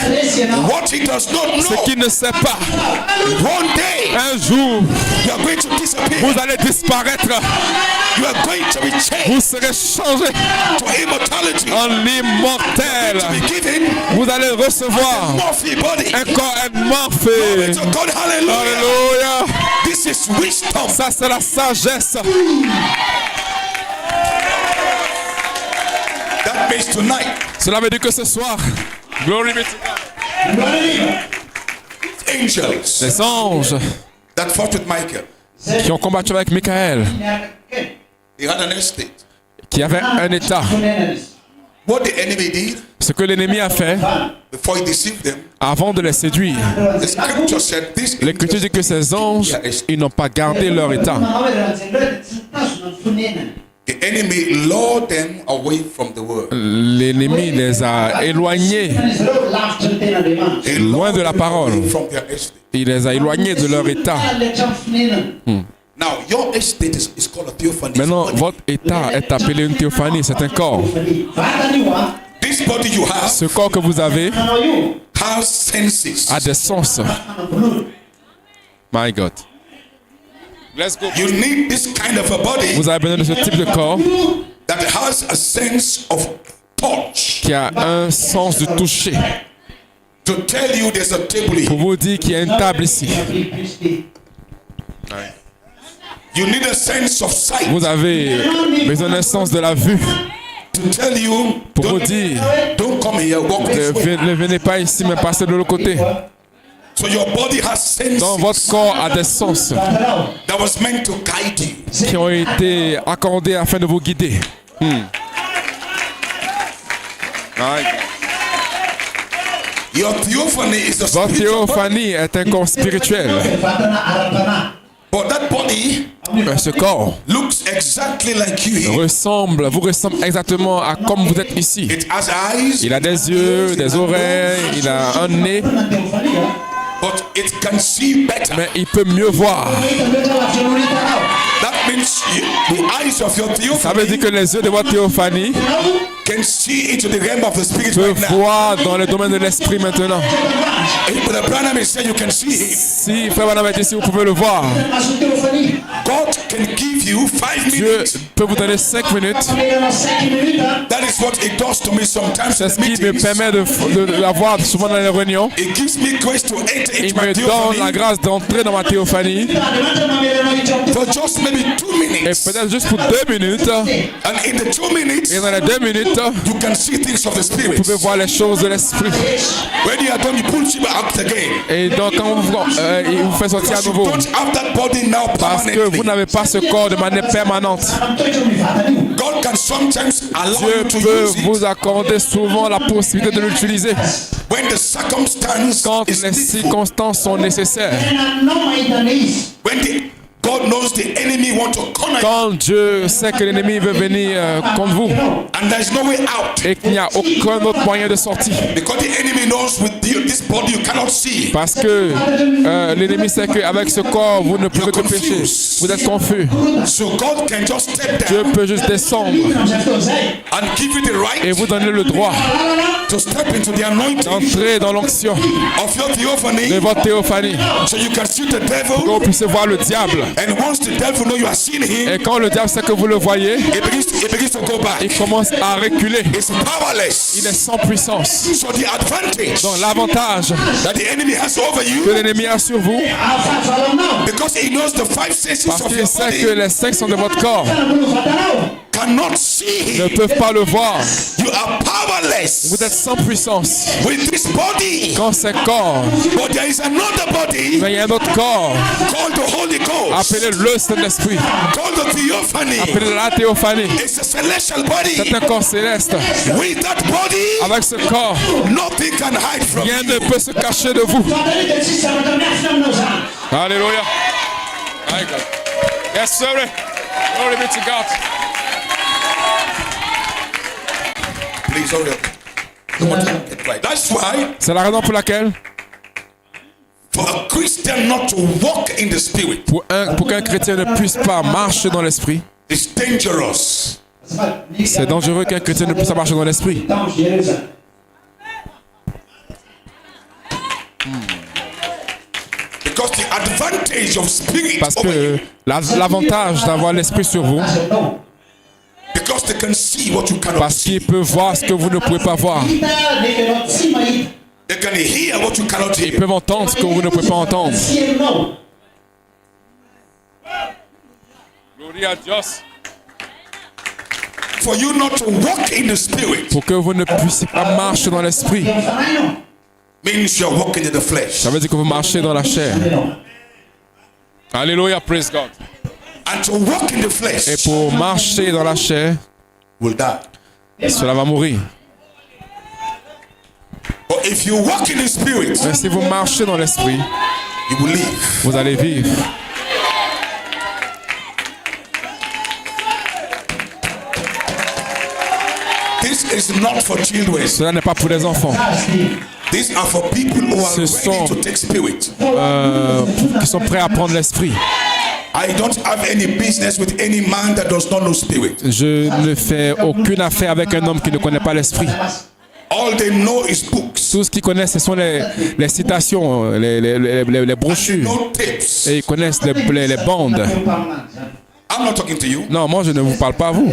What he does not Ce know, qu'il ne sait pas. one day Un jour, you are going to disappear. vous allez disparaître. You are going to be changed Vous serez changé to immortality. en immortel. Be given Vous allez recevoir morphe body. un corps morphé. So God, hallelujah. Alléluia. This is wisdom. Ça, c'est la sagesse. That means tonight, Cela veut dire que ce soir, glory be to God. angels Les anges that fought with Michael, qui ont combattu avec Michael, they had an estate. qui avait un état. What the enemy did Ce que l'ennemi a fait before he deceived them, avant de les séduire. the scripture said this. L'Écriture dit que ces anges, ils n'ont pas gardé leur état. The enemy lured them away from the word. L'ennemi les a éloignés They loin de la lured them parole. away from their estate. Il les a éloignés de leur état. Now, your estate is called a theophany. Maintenant, votre état est appelé une théophanie, c'est un corps. This body you have Ce corps que vous avez has senses. a des sens. My God. Let's go. You need this kind of a body Vous avez besoin de ce type de corps that has a sense of touch qui a un sens de toucher. to tell you there's a table Pour here. vous dire qu'il y a une table ici. You need a sense of sight Vous avez besoin d'un sens de la vue to tell you pour vous dire don't come here, walk this way. ne venez pas ici mais passez de l'autre côté. So your body has senses Donc votre corps a des sens that was meant to guide you. qui ont été accordés afin de vous guider. Your theophany is a Votre spiritual body, théophanie est un corps spirituel. but that body Mais ce corps looks exactly like you here. vous ressemble exactement à comme vous êtes ici. It has eyes, Il a des yeux, des oreilles, il a un nez, but it can see better. mais il peut mieux voir. That means the eyes of your Ça veut dire theophany que les yeux de votre théophanie can see into the realm of the spirit peuvent right now. voir dans le domaine de l'esprit maintenant. But the Branham is saying you can see him. Si Frère Branham est ici, vous pouvez le voir. God can give you 5 Dieu minutes. peut vous donner 5 minutes. That is what it does to me sometimes C'est ce in qui me meetings. permet de l'avoir souvent dans les réunions. It gives me grace to enter Il into my me donne la theophany grâce d'entrer dans ma théophanie. for just maybe 2 Et minutes. peut-être juste pour 2 minutes. And in the 2 minutes, Et dans les 2 minutes, vous you can see things of the spirit. pouvez voir les choses de l'esprit. When you are done, you pull Shiba out again. Et donc quand il vous fait sortir à Because you nouveau. don't have that body now Parce que permanently. vous n'avez pas ce corps de manière permanente. God can sometimes allow Dieu you to peut use it vous accorder souvent la possibilité de l'utiliser when the circumstance quand is les needful. circonstances sont nécessaires. When God knows the enemy want to corner you Quand Dieu sait que l'ennemi veut venir contre vous and there's no way out. et qu'il n'y a aucun autre moyen de sortie. Because the enemy knows with this body you cannot see. Parce que l'ennemi sait qu'avec ce corps, vous ne pouvez que pécher. Vous êtes confus. So God can just step Dieu down peut juste descendre and give you the et right vous donner le droit to step into the anointing d'entrer dans l'onction of your theophany de votre théophanie. so you can see the Que devil. vous puissiez voir le diable. And once the devil know you are seeing him, Et quand le diable sait que vous le voyez, it begins to go back. il commence à reculer. It's powerless. Il est sans puissance. So the advantage Donc l'avantage that the enemy has over que you, l'ennemi a sur vous, because he knows the 5 senses parce of qu'il your sait que body les cinq sons de votre corps cannot see ne him. peuvent pas le voir. You are powerless Vous êtes sans puissance. with this body. Quand c'est corps, But there is another body mais il y a un autre corps, called the Holy Ghost, appelé le Saint-Esprit, called the Theophany. appelé la théophanie. It's a celestial body. C'est un corps céleste. With that body, Avec ce corps, nothing can hide from rien ne you. peut se cacher de vous. Alléluia. My God. Yes, sir. Glory be to God. Please hurry up. Come on, get right. That's why C'est la raison pour laquelle, for a Christian not to walk in the spirit pour qu'un chrétien ne puisse pas marcher dans l'esprit, is dangerous. c'est dangereux qu'un chrétien ne puisse pas marcher dans l'esprit. Because the advantage of spirit Parce over you, que l'avantage d'avoir l'esprit sur vous, because they can see what you cannot parce see. qu'il peut voir ce que vous ne pouvez pas voir. They can hear what you cannot Ils hear. peuvent entendre ce que vous ne pouvez pas entendre. Gloria a Dios. For you not to walk in the spirit Pour que vous ne puissiez pas marcher dans l'esprit, means you're walking in the flesh. ça veut dire que vous marchez dans la chair. Alléluia, praise God. And to walk in the Et flesh pour marcher dans la chair, will die. cela va mourir. But if you walk in the spirit, Mais si vous marchez dans l'esprit, you will live. vous allez vivre. This is not for children. Cela n'est pas pour les enfants, These are for people who are Ce ready sont- to take spirit. qui sont prêts à prendre l'esprit. I don't have any business with any man that does not know spirit. Je ne fais aucune affaire avec un homme qui ne connaît pas l'esprit. All they know is books. Tout ce qu'ils connaissent, ce sont les citations, les brochures. No tapes. Et ils connaissent les bandes. I'm not talking to you. Non, moi je ne vous parle pas à vous.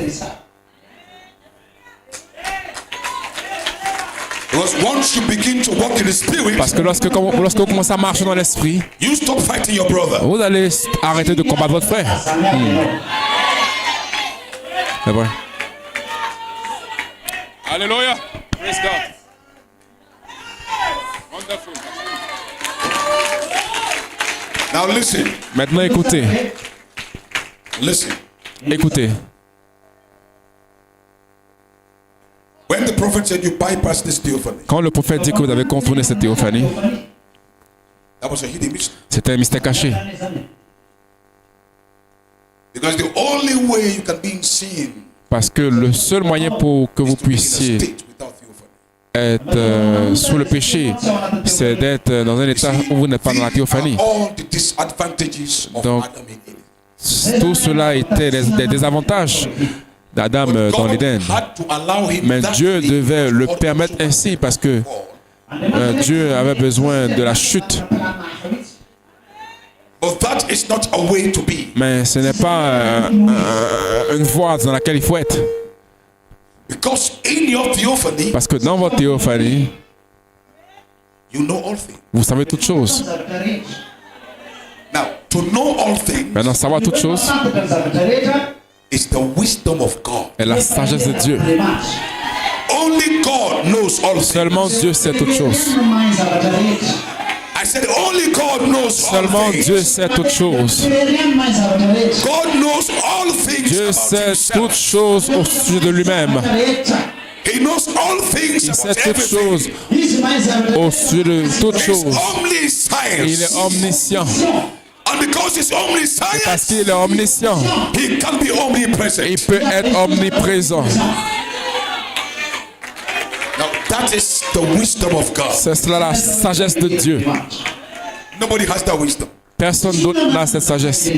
Because once you begin to walk in the spirit, Parce que lorsque vous commencez à marcher dans l'esprit, you stop fighting your brother. vous allez arrêter de combattre votre frère. C'est vrai. Hallelujah. Praise God. Wonderful. Now listen. Maintenant écoutez. Listen. Écoutez. When the prophet said you bypass this theophany, Quand le prophète dit que vous avez contourné cette théophanie, that was a hidden mystery. c'était un mystère caché. Because the only way you can be in sin Parce que le seul moyen pour que vous is to be in a puissiez state without theophany. être sous le péché, c'est d'être dans un état où vous n'êtes pas dans la théophanie. All the disadvantages of Donc, Adam in Eden. Tout cela était des désavantages d'Adam dans l'Éden. God had to allow him Mais that Dieu thing devait le before permettre the ainsi parce que fall. Dieu avait besoin de la chute. But that is not a way to be. Mais ce n'est pas une voie dans laquelle il faut être. Because in your theophany, Parce que dans votre théophanie, you know all things. vous savez toutes choses. Now, to know all things Maintenant, savoir toutes choses is the wisdom of God. est la sagesse de Dieu. Only God knows all things. Seulement Dieu sait toutes choses. I said only God knows all Seulement things. Dieu sait toutes choses. God knows all things Dieu about sait himself. toutes choses au sujet de lui-même. He knows all things Il sait about toutes choses everything. au sujet de toutes He's choses. omniscient. Il est omniscient. And because he's Parce omniscient, qu'il est omniscient, he can be omnipresent. il peut être omniprésent. Now, that is the wisdom of God. C'est cela la sagesse de Dieu. Nobody has that wisdom. Personne d'autre n'a cette sagesse.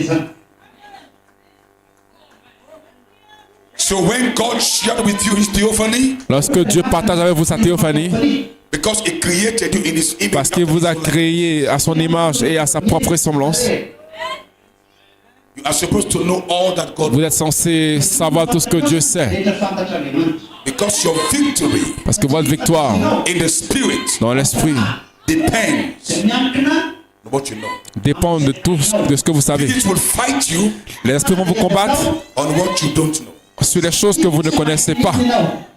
So when God shared with you his theophany, Lorsque Dieu partage avec vous sa théophanie, because he created you in his image, parce qu'il vous a créé à son image et à sa propre ressemblance, you are supposed to know all that God vous êtes censé savoir tout ce que Dieu sait. because your victory Parce que votre victoire in the spirit dans l'esprit depends on what you know. dépend de tout de ce que vous savez. It will fight you Les esprits vont vous combattre on what you don't know. sur les choses que vous ne connaissez pas.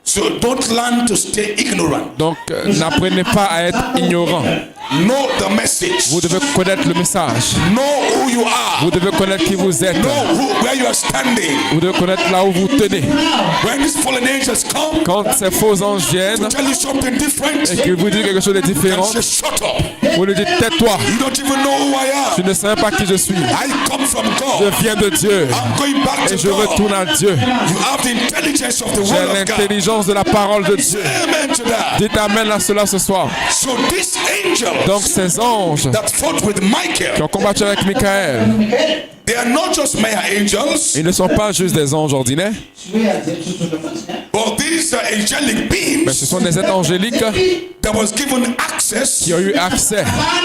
So don't learn to stay ignorant. Donc, n'apprenez pas à être ignorant. Know the message. Vous devez connaître le message. Know who you are. Vous devez connaître qui vous êtes. Know where you are standing. Vous devez connaître là où vous tenez. When these fallen angels come, Quand ces faux anges viennent tell you something different, et qu'ils vous disent quelque chose de différent, say, shut up. vous lui dites tais-toi. You don't even know who I Tu am. ne sais même pas qui je suis. I come from Je God. viens de Dieu I'm going back et to je retourne God. à Dieu. You have the intelligence of the J'ai word of God. l'intelligence de la parole de Dieu. Amen to that. Dites amen à cela ce soir. So these angels Donc ces anges that fought with qui Michael, ont combattu avec Michael, they are not just mere angels, ils ne sont pas juste des anges ordinaires, but these are angelic mais beings ce sont des êtres angéliques that was given access qui ont eu accès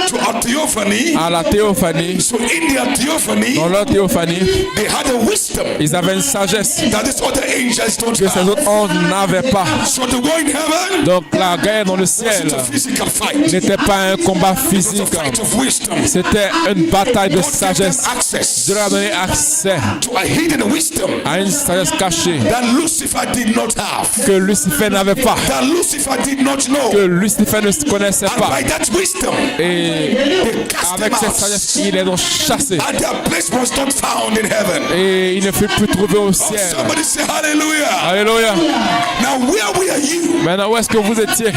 to a theophany. à la théophanie. So in their theophany, Dans leur théophanie, they had a wisdom ils avaient une sagesse that these other angels don't que ces have. autres anges n'avaient pas. So the war in heaven Donc la guerre dans le ciel is a physical fight. n'était pas un combat It's a physique, fight of wisdom. c'était une bataille de God gave them sagesse. access Dieu leur a donné accès to a hidden wisdom à une sagesse cachée that Lucifer did not have, que Lucifer n'avait pas, that Lucifer did not que know. Lucifer ne se connaissait And pas. by that wisdom, Et they cast avec them cette out. sagesse, il est donc chassé. And their place was not found in heaven. Et il ne fut plus trouvé au ciel. Somebody say hallelujah. Alléluia. Now where were you Maintenant, où est-ce que vous étiez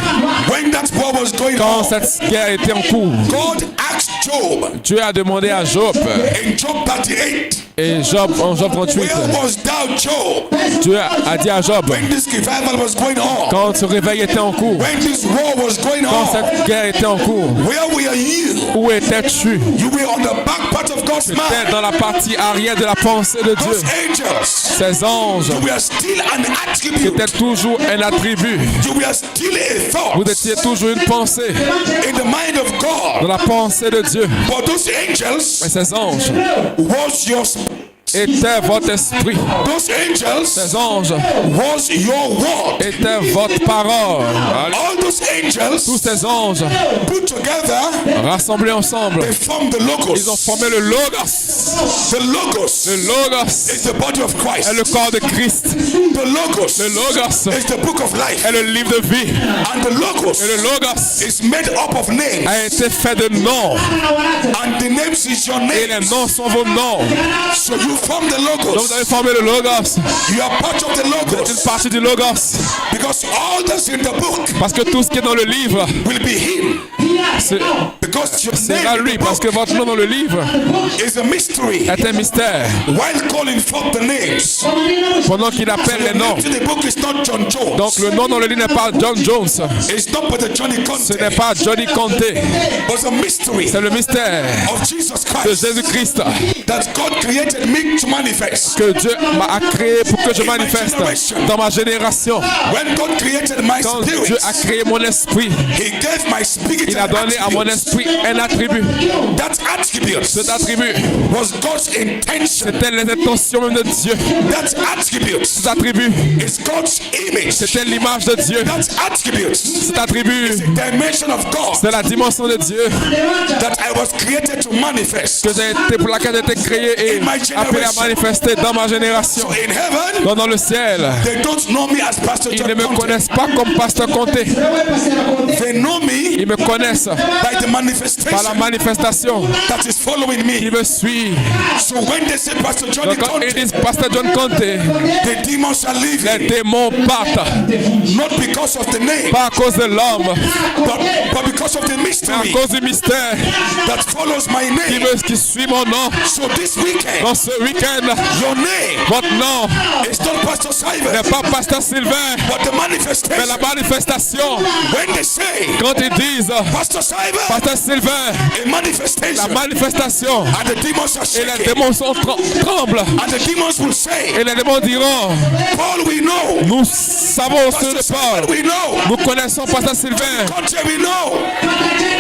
when that war was going quand on? cette guerre était en cours? God asked Job Dieu a demandé à Job, in Job 38, et Job, en Job 38, where was thou, Job, Dieu a dit à Job, when this revival was going on? quand ce réveil était en cours, When this war was going quand on? cette guerre était en cours, Where were you? où étais-tu? You were on the back part of God's Peut-être mind. dans la partie arrière de la pensée de Those Dieu. angels ces anges You were still an qui attribute. étaient toujours un attribut. You were still a thought Vous étiez toujours une pensée in the mind of dans God. la pensée de Dieu. But those Mais angels ces anges was your spirit. étaient votre esprit. Those angels Ces anges was your word. étaient votre parole. All those Tous angels ces anges put together, rassemblés ensemble, they formed the ils ont logos. formé le Logos. The logos Le Logos is the body of Christ. est le corps de Christ. The logos Le Logos is the book of life. est le livre de vie. And the logos Et le Logos is made up of names. a été fait de noms. And the names is your Et les name. noms sont vos noms. So you form the Donc logos. vous avez formé le Logos. You are part of the Une logos. partie du Logos. Because all that's in the book Parce que tout ce qui est dans le livre, will be him. c'est Because your à name in lui. the Parce que book votre nom dans le livre is a mystery. est un mystère. While calling forth the names. Pendant qu'il appelle les The noms. name to the book is not John Jones. Donc le nom dans le livre n'est pas John Jones. It's not but the Johnny Ce n'est Conte. pas Johnny Conte. But a mystery C'est le mystère of Jesus de Christ Jésus-Christ that God created me to manifest. que Dieu m'a créé pour que je manifeste dans ma génération. When God created my Quand Dieu spirit, a créé mon esprit, He gave my spirit il a an donné à mon attribute. esprit un attribut. That attribute Cet attribut, was God's intention. c'était les intentions même de Dieu. That attribute Cet attribut, is God's image. c'était l'image de Dieu. That attribute Cet attribut, the dimension of God c'est la dimension de Dieu that I was created to manifest. que j'ai été, pour laquelle j'ai été créé et appelé à manifester dans ma génération. In heaven, Dans le ciel, they don't know me as Pastor ils John ne me Conte. connaissent pas comme Pasteur Conté. They know me Ils me connaissent by the par la manifestation manifestation that is following qui me. me suit. So when they say Pastor Johnny Donc quand ils Conte, disent Pasteur John Conté, the demons are les leaving. démons partent. Not because of the name, Pas à cause de l'homme, but because of the mais à mystery cause du mystère that follows my name. qui suit mon nom. So this weekend, Dans ce week-end, your name votre nom is not Pastor Simon, n'est pas Pasteur Sylvain, but the mais manifestation. la manifestation. When they say Quand ils disent Pastor Simon, Pasteur Sylvain, a la manifestation, manifestation, and the demons are et les shaking, démons tremblent, and the demons will say, et les démons diront, Paul, we know. nous savons ce Pastor de Simon, Paul, we know. nous connaissons Pasteur Sylvain, Conte, we know.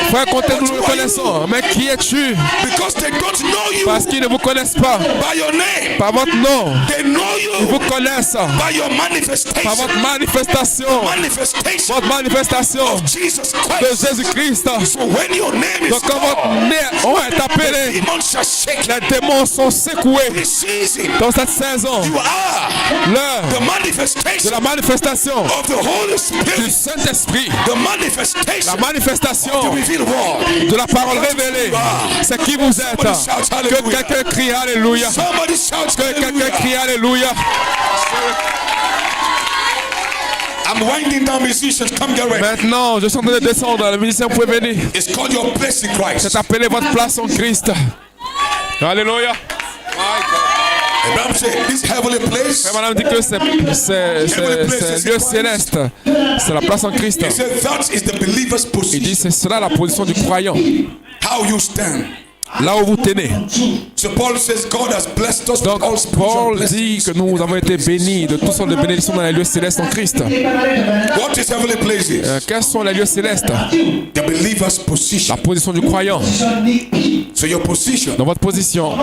frère Conté, nous le connaissons, mais qui es-tu? Because they don't know you Parce qu'ils ne vous connaissent pas by your name. par votre nom, They know ils vous you connaissent by your par manifestation. votre manifestation, Manifestation votre manifestation of Jesus de Christ. Jésus-Christ. So when your name is Donc quand votre called, nom est appelé, demons shall shake. les démons sont secoués. This season, Dans cette saison, you are l'heure the de manifestation la manifestation of the Holy du Spirit. Saint-Esprit, The manifestation la manifestation of the revealed word. de la parole révélée, c'est qui vous êtes. Que quelqu'un crie Alléluia. Somebody shout Que quelqu'un hallelujah. crie Alléluia. I'm winding down, musicians. Come get ready. Maintenant, je suis en train de descendre. Les musiciens, vous pouvez venir. It's called your place in Christ. C'est appelé votre place en Christ. Alléluia. Abraham said, this heavenly place, Et madame dit que c'est lieu céleste. C'est la place en Christ. he said, that is the believer's Il position. dit c'est cela la position du croyant. How you stand. Là où vous tenez. So Paul says, God has blessed us Donc with all spiritual Paul blessings. dit que nous avons été bénis de toutes sortes de bénédictions dans les lieux célestes en Christ. What is heavenly places? Quels sont les lieux célestes? The believer's La position. position du croyant. So your position Dans votre position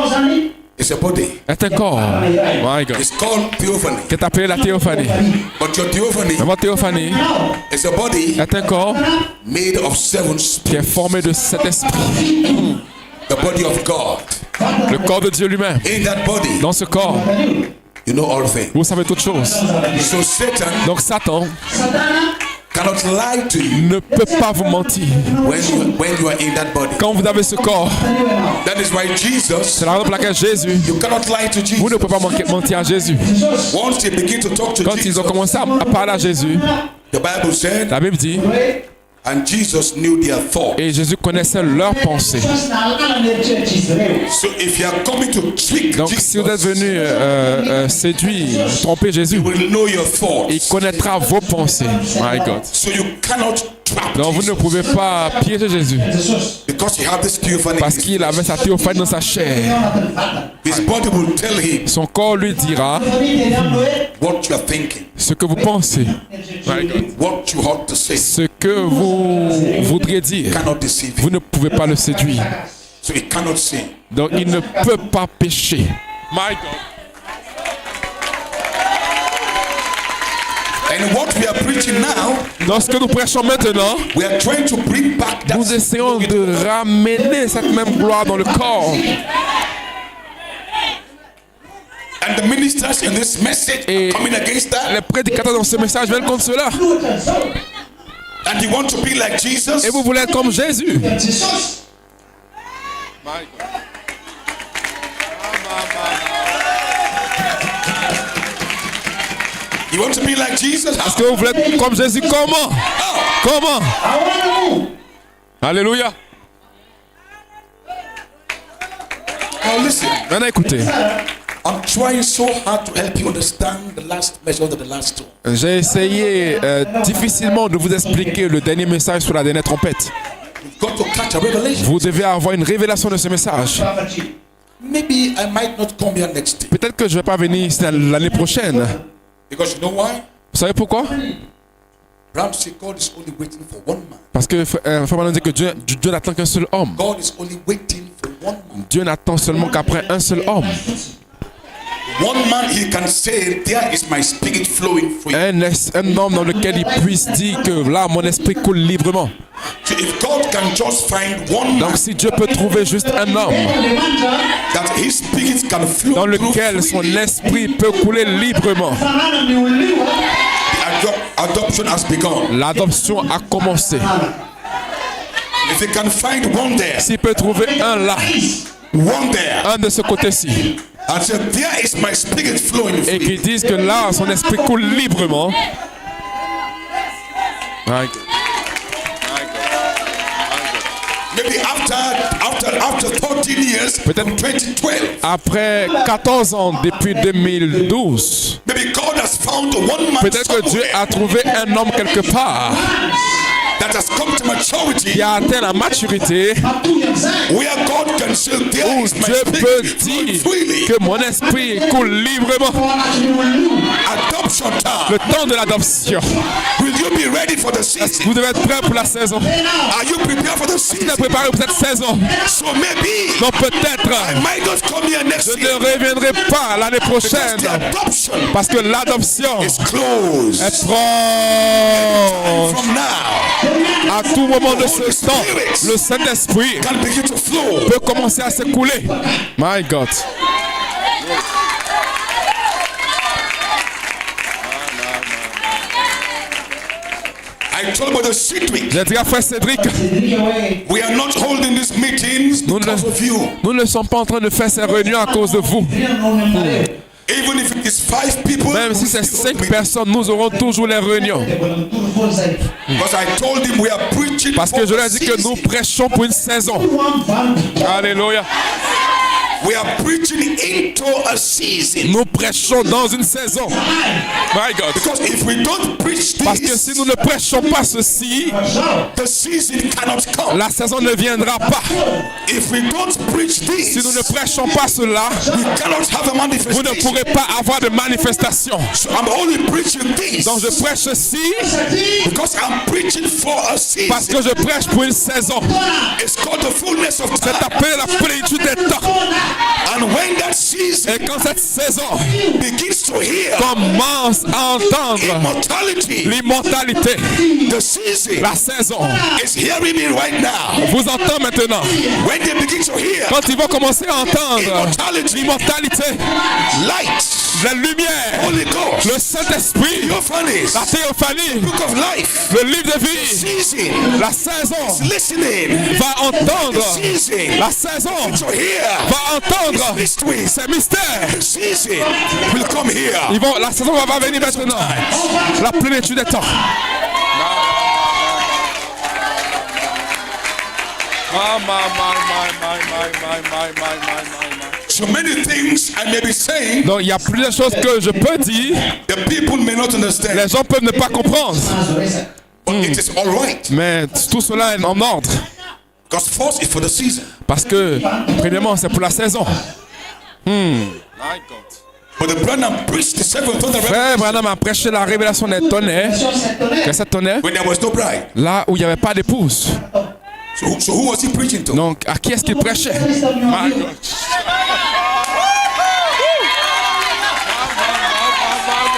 is a body. est un corps. My God. It's called theophany. Qui est appelé la théophanie. But your theophany Dans votre théophanie is a body est un corps made of seven qui spirits. est formé de cet esprit. The body of God. Le corps de Dieu lui-même. In that body, Dans ce corps, you know all things. vous savez toutes choses. So Satan Donc Satan cannot lie to you ne peut pas vous mentir. when you are in that body. Quand vous avez ce corps, That is why Jesus, c'est la raison pour laquelle Jésus, you cannot lie to vous ne Jesus. pouvez pas mentir à Jésus. Once they begin to talk to Quand ils Jesus, ont commencé à parler à Jésus, the Bible said la Bible dit, And Jesus knew their thoughts. Et Jésus connaissait leurs pensées. So if you are coming to trick Donc si vous êtes Jesus, venu séduire, tromper Jésus, he will know your il thoughts. connaîtra vos pensées. My God. So you cannot trap Donc vous ne Jesus pouvez pas piéger Jésus because he had this theophany. parce qu'il avait sa théophanie dans sa chair. His body will tell him Son corps lui dira what you are thinking, ce que vous pensez, My God. what you ought to say. Ce que vous voudriez dire. Cannot deceive Vous him. ne pouvez pas le séduire. So he cannot sin. Donc il ne peut pas pécher. My God. And what we are preaching now, Dans ce que nous prêchons maintenant, we are trying to bring back that. nous essayons de ramener cette même gloire dans le corps. And the ministers in this message Et are coming against that. les prédicateurs dans ce message viennent contre cela. And you want to be like Jesus. Et vous voulez être comme Jésus. My God. You want to be like Jesus. Est-ce que vous voulez être comme Jésus? Comment? Comment? Alléluia. Now listen. Maintenant écoutez. I'm trying so hard to help you understand the last message of the last two. J'ai essayé difficilement de vous expliquer le dernier message sur la dernière trompette. You've got to catch a revelation. Vous devez avoir une révélation de ce message. Maybe I might not come here next day. Peut-être que je ne vais pas venir ici l'année prochaine. Because you know why? Vous savez pourquoi? Bram said God is only waiting for one man. Parce que Frère Branham dit que Dieu n'attend qu'un seul homme. God is only waiting for one man. Dieu n'attend seulement qu'après un seul homme. One man he can say, there is my spirit flowing free. Un homme dans lequel il puisse dire que là, mon esprit coule librement. So if God can just find one man Donc si Dieu peut trouver juste un homme that his spirit can flow dans through lequel son freely, esprit peut couler librement, the adoption has begun. l'adoption a commencé. If he can find one there, S'il peut trouver un là, one there, un de ce côté-ci, and say, there is my spirit flowing et free. qu'ils disent que là, son esprit coule librement. My God. Maybe after 13 years, Peut-être- from 2012, Après 14 ans depuis 2012, maybe God has found one man peut-être que Dieu somewhere a trouvé un homme quelque part that has come to maturity, qui a atteint la maturité where God can say, there où is my Dieu peut spirit flowing dire freely. que mon esprit coule librement. Adoption time. Le temps de l'adoption. Will you be ready for the season? Vous devez être prêt pour la saison. Vous Are you prepared for the êtes season? préparé pour cette saison. So maybe Donc peut-être I might not come here next je ne year. reviendrai pas l'année Because prochaine the adoption parce que l'adoption is closed. est proche. From now, À tout moment de ce temps, le Saint-Esprit can begin to flow. peut commencer à s'écouler. My God. I told about the secret. J'ai dit à frère Cédric, We are not holding these meetings nous because of you. ne sommes pas en train de faire ces réunions à cause de vous. Even if it is 5 people, Même si c'est 5 personnes, nous aurons toujours les réunions. because I told him we are preaching Parce que for je leur a ai dit que nous season. prêchons pour une saison. Alléluia. We are preaching into a season. Nous prêchons dans une saison. My God. Because if we don't preach Parce que this, si nous ne prêchons pas ceci, the season cannot come. la saison ne viendra pas. If we don't preach Si nous this, ne prêchons pas cela, we cannot have a vous ne manifestation. pourrez pas avoir de manifestation. So I'm only preaching this Donc je prêche ceci because I'm preaching for a parce season. que je prêche pour une saison. It's called the fullness of C'est time. appelé la plénitude des temps. And when that season Et quand cette saison begins to hear commence à entendre immortality, l'immortalité, the season la saison is hearing me right now. vous entend maintenant. When they begin to hear Quand ils vont commencer à entendre immortality, l'immortalité, light, la lumière, Holy Ghost, le Saint-Esprit, theophanies, la théophanie, book of life, le livre de vie, season, la saison listening, va entendre, season, la saison to hear, va entendre mysteries, ces mystères. season will come here. La saison va venir maintenant. La plénitude des temps. So many things I may be saying, Donc il y a plusieurs choses que je peux dire. the people may not understand. Les gens peuvent ne pas comprendre. But it is all right. Mais tout cela est en ordre. Because first is for the season. Parce que, premièrement, c'est pour la saison. But the Branham preached the seventh thunder Frère Branham a prêché la révélation des tonnerres. Que ça tonnerre? when there was no bride. Là où il n'y avait pas d'épouse. So who was he preaching to? Donc, à qui est-ce qu'il prêchait? My God.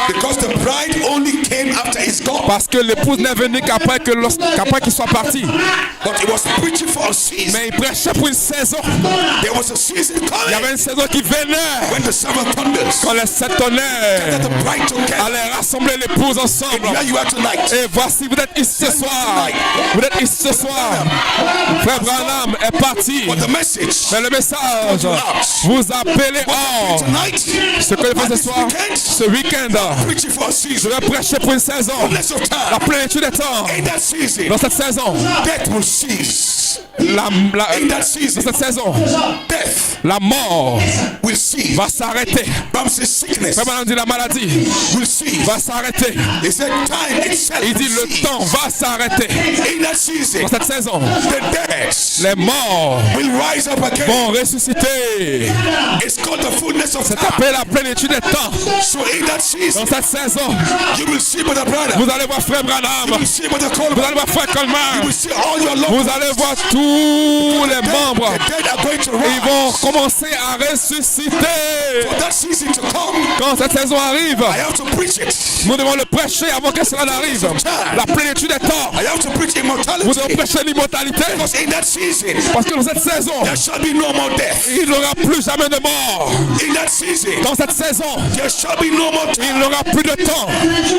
Because the bride only came after he's gone. Parce que l'épouse n'est venue qu'après qu'il soit parti. But he was preaching for a season. Mais il prêchait pour une saison. There was a season Il y coming avait une saison qui venait. when the seven thunders Quand les sept tonnerres that the bride together. allaient rassembler l'épouse ensemble. Where you are tonight. Et voici, vous êtes ici ce soir. Vous êtes ici ce soir. Frère Branham est parti. But the message Mais le message vous appelez hors. tonight, Ce que je fais ce soir, ce week-end, preaching for a je season. vais prêcher pour une saison. Fullness of La time. plénitude des temps. In that season, Dans cette saison, death will cease. dans In that season, cette saison, death la mort will cease. va s'arrêter. Bible says sickness Frère Branham dit la maladie will cease. va s'arrêter. He said time itself Il dit will le cease. temps va s'arrêter. In that season, Dans cette saison, the dead les morts will rise up again. vont ressusciter. It's called the fullness of C'est time. appelé la plénitude des temps. So in that season, Dans cette saison, you will see Brother Branham. vous allez voir Frère Branham. You will see Brother Vous Coleman. allez voir Frère You Coleman. will see all your loved Vous ones. allez voir tous les membres. The dead are going to Ils vont rise. commencer à ressusciter. For that season to come, Quand cette saison arrive, I have to preach it. nous devons le prêcher avant que cela n'arrive. La plénitude des temps. I have to preach Nous devons immortality. prêcher l'immortalité. Because in that season, Parce que dans cette saison, there shall be no more death. il n'y aura plus jamais de mort. In that season, Dans cette saison, there shall be no more il time. n'y aura plus de temps.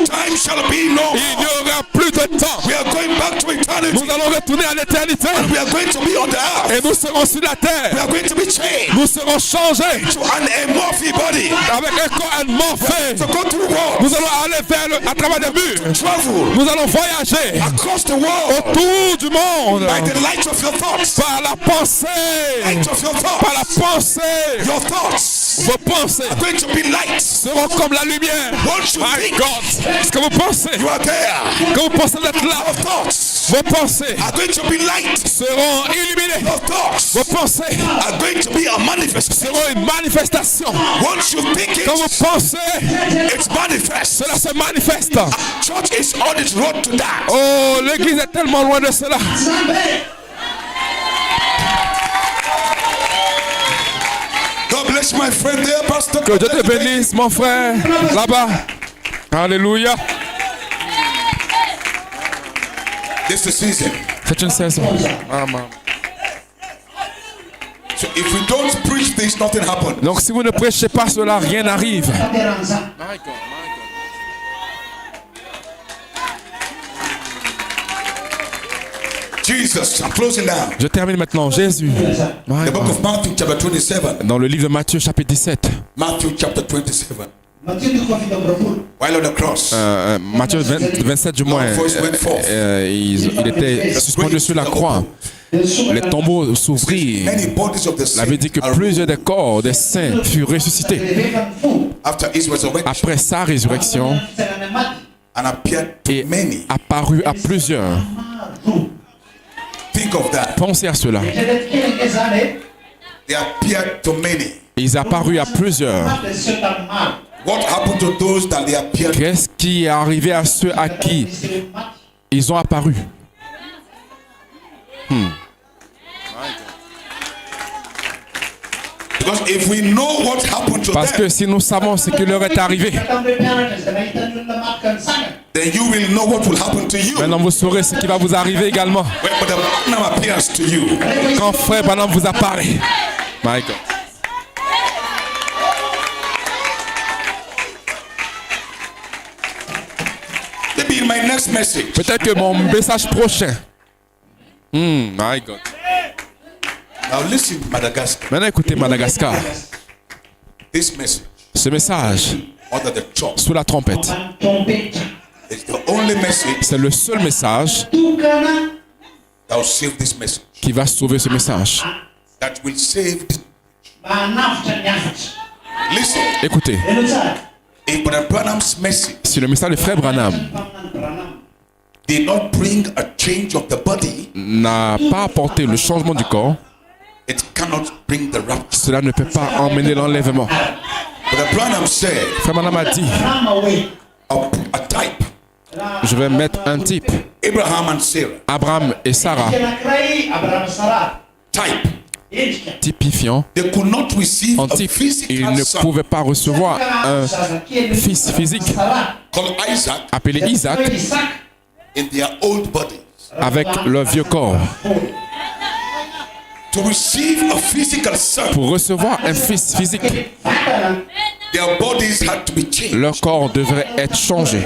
Time shall be no Il n'y more. aura plus de temps. We are going back to eternity. Nous allons retourner à l'éternité. We are going to be on the earth. Et nous serons sur la We terre. are going to be changed Nous serons changés to an amorphic body. avec un corps morphé. To go through walls, Nous allons aller à travers des murs. travel Nous allons voyager across the world autour du monde by the light of your thoughts. par la pensée. Light of your Par la thoughts. pensée. Your thoughts Vos pensées are going to be light. seront comme la lumière. Once you My think God. Ce que vous pensez, you are there, quand vous pensez d'être là, your thoughts vos pensées are going to be light. seront illuminées. Your thoughts Vos pensées are going to be a manifestation. seront une manifestation. Once you think Quand vous it, pensez, it's manifest. cela se manifeste. Church is on its road to that. Oh, l'église est tellement loin de cela. God bless my friend there, Pastor. Que Dieu te bénisse, mon frère, là-bas. Alléluia. This is the season. C'est une saison. Amen. So if we don't preach this, nothing happens. Donc si vous ne prêchez pas cela, rien n'arrive. Jesus, I'm closing now. Je termine maintenant. Jésus. The book of Matthew, chapter 27. Dans le livre de Matthieu, chapitre 17. Matthew, chapter 27. While on the cross, Matthieu 27 du moins. Il était suspendu sur la croix. Les tombeaux s'ouvrirent. many bodies of the La Bible dit que saints are plusieurs des corps des saints furent ressuscités. after his resurrection Après sa résurrection and appeared to et many. apparut à plusieurs. Think of that. Pensez à cela. They appeared to many. Ils apparurent à plusieurs. What happened to those that they appeared? Qu'est-ce qui est arrivé à ceux à qui ils ont apparu? Because if we know what happened to Parce que them, si nous savons ce qui leur est arrivé, then you will know what will happen to you. maintenant vous saurez ce qui va vous arriver également. When the Branham appears to you, Quand frère Branham vous apparaît. My God. maybe in my next message, Peut-être que mon message prochain. My God. now listen, Madagascar, Maintenant écoutez Madagascar. this message Ce message under the chalk sous la trompette. is the only message C'est le seul message that will save this message. qui va sauver ce message. that will save. Listen, Écoutez, if Brother Branham's message si le message de frère Branham did not bring a change of the body, n'a pas apporté le changement du corps, it cannot bring the rapture. cela ne peut pas emmener l'enlèvement. Brother Branham said, Frère Branham a dit, a type, je vais mettre un type, Abraham and Sarah, Abraham et Sarah, type. typifiant, They could not receive en a type. Ils physical ne son pouvaient pas recevoir un fils physique called Isaac appelé Isaac in their old body. avec leur vieux corps. To receive a physical son, Pour recevoir un fils physique, their bodies had to be changed. leur corps devrait être changé.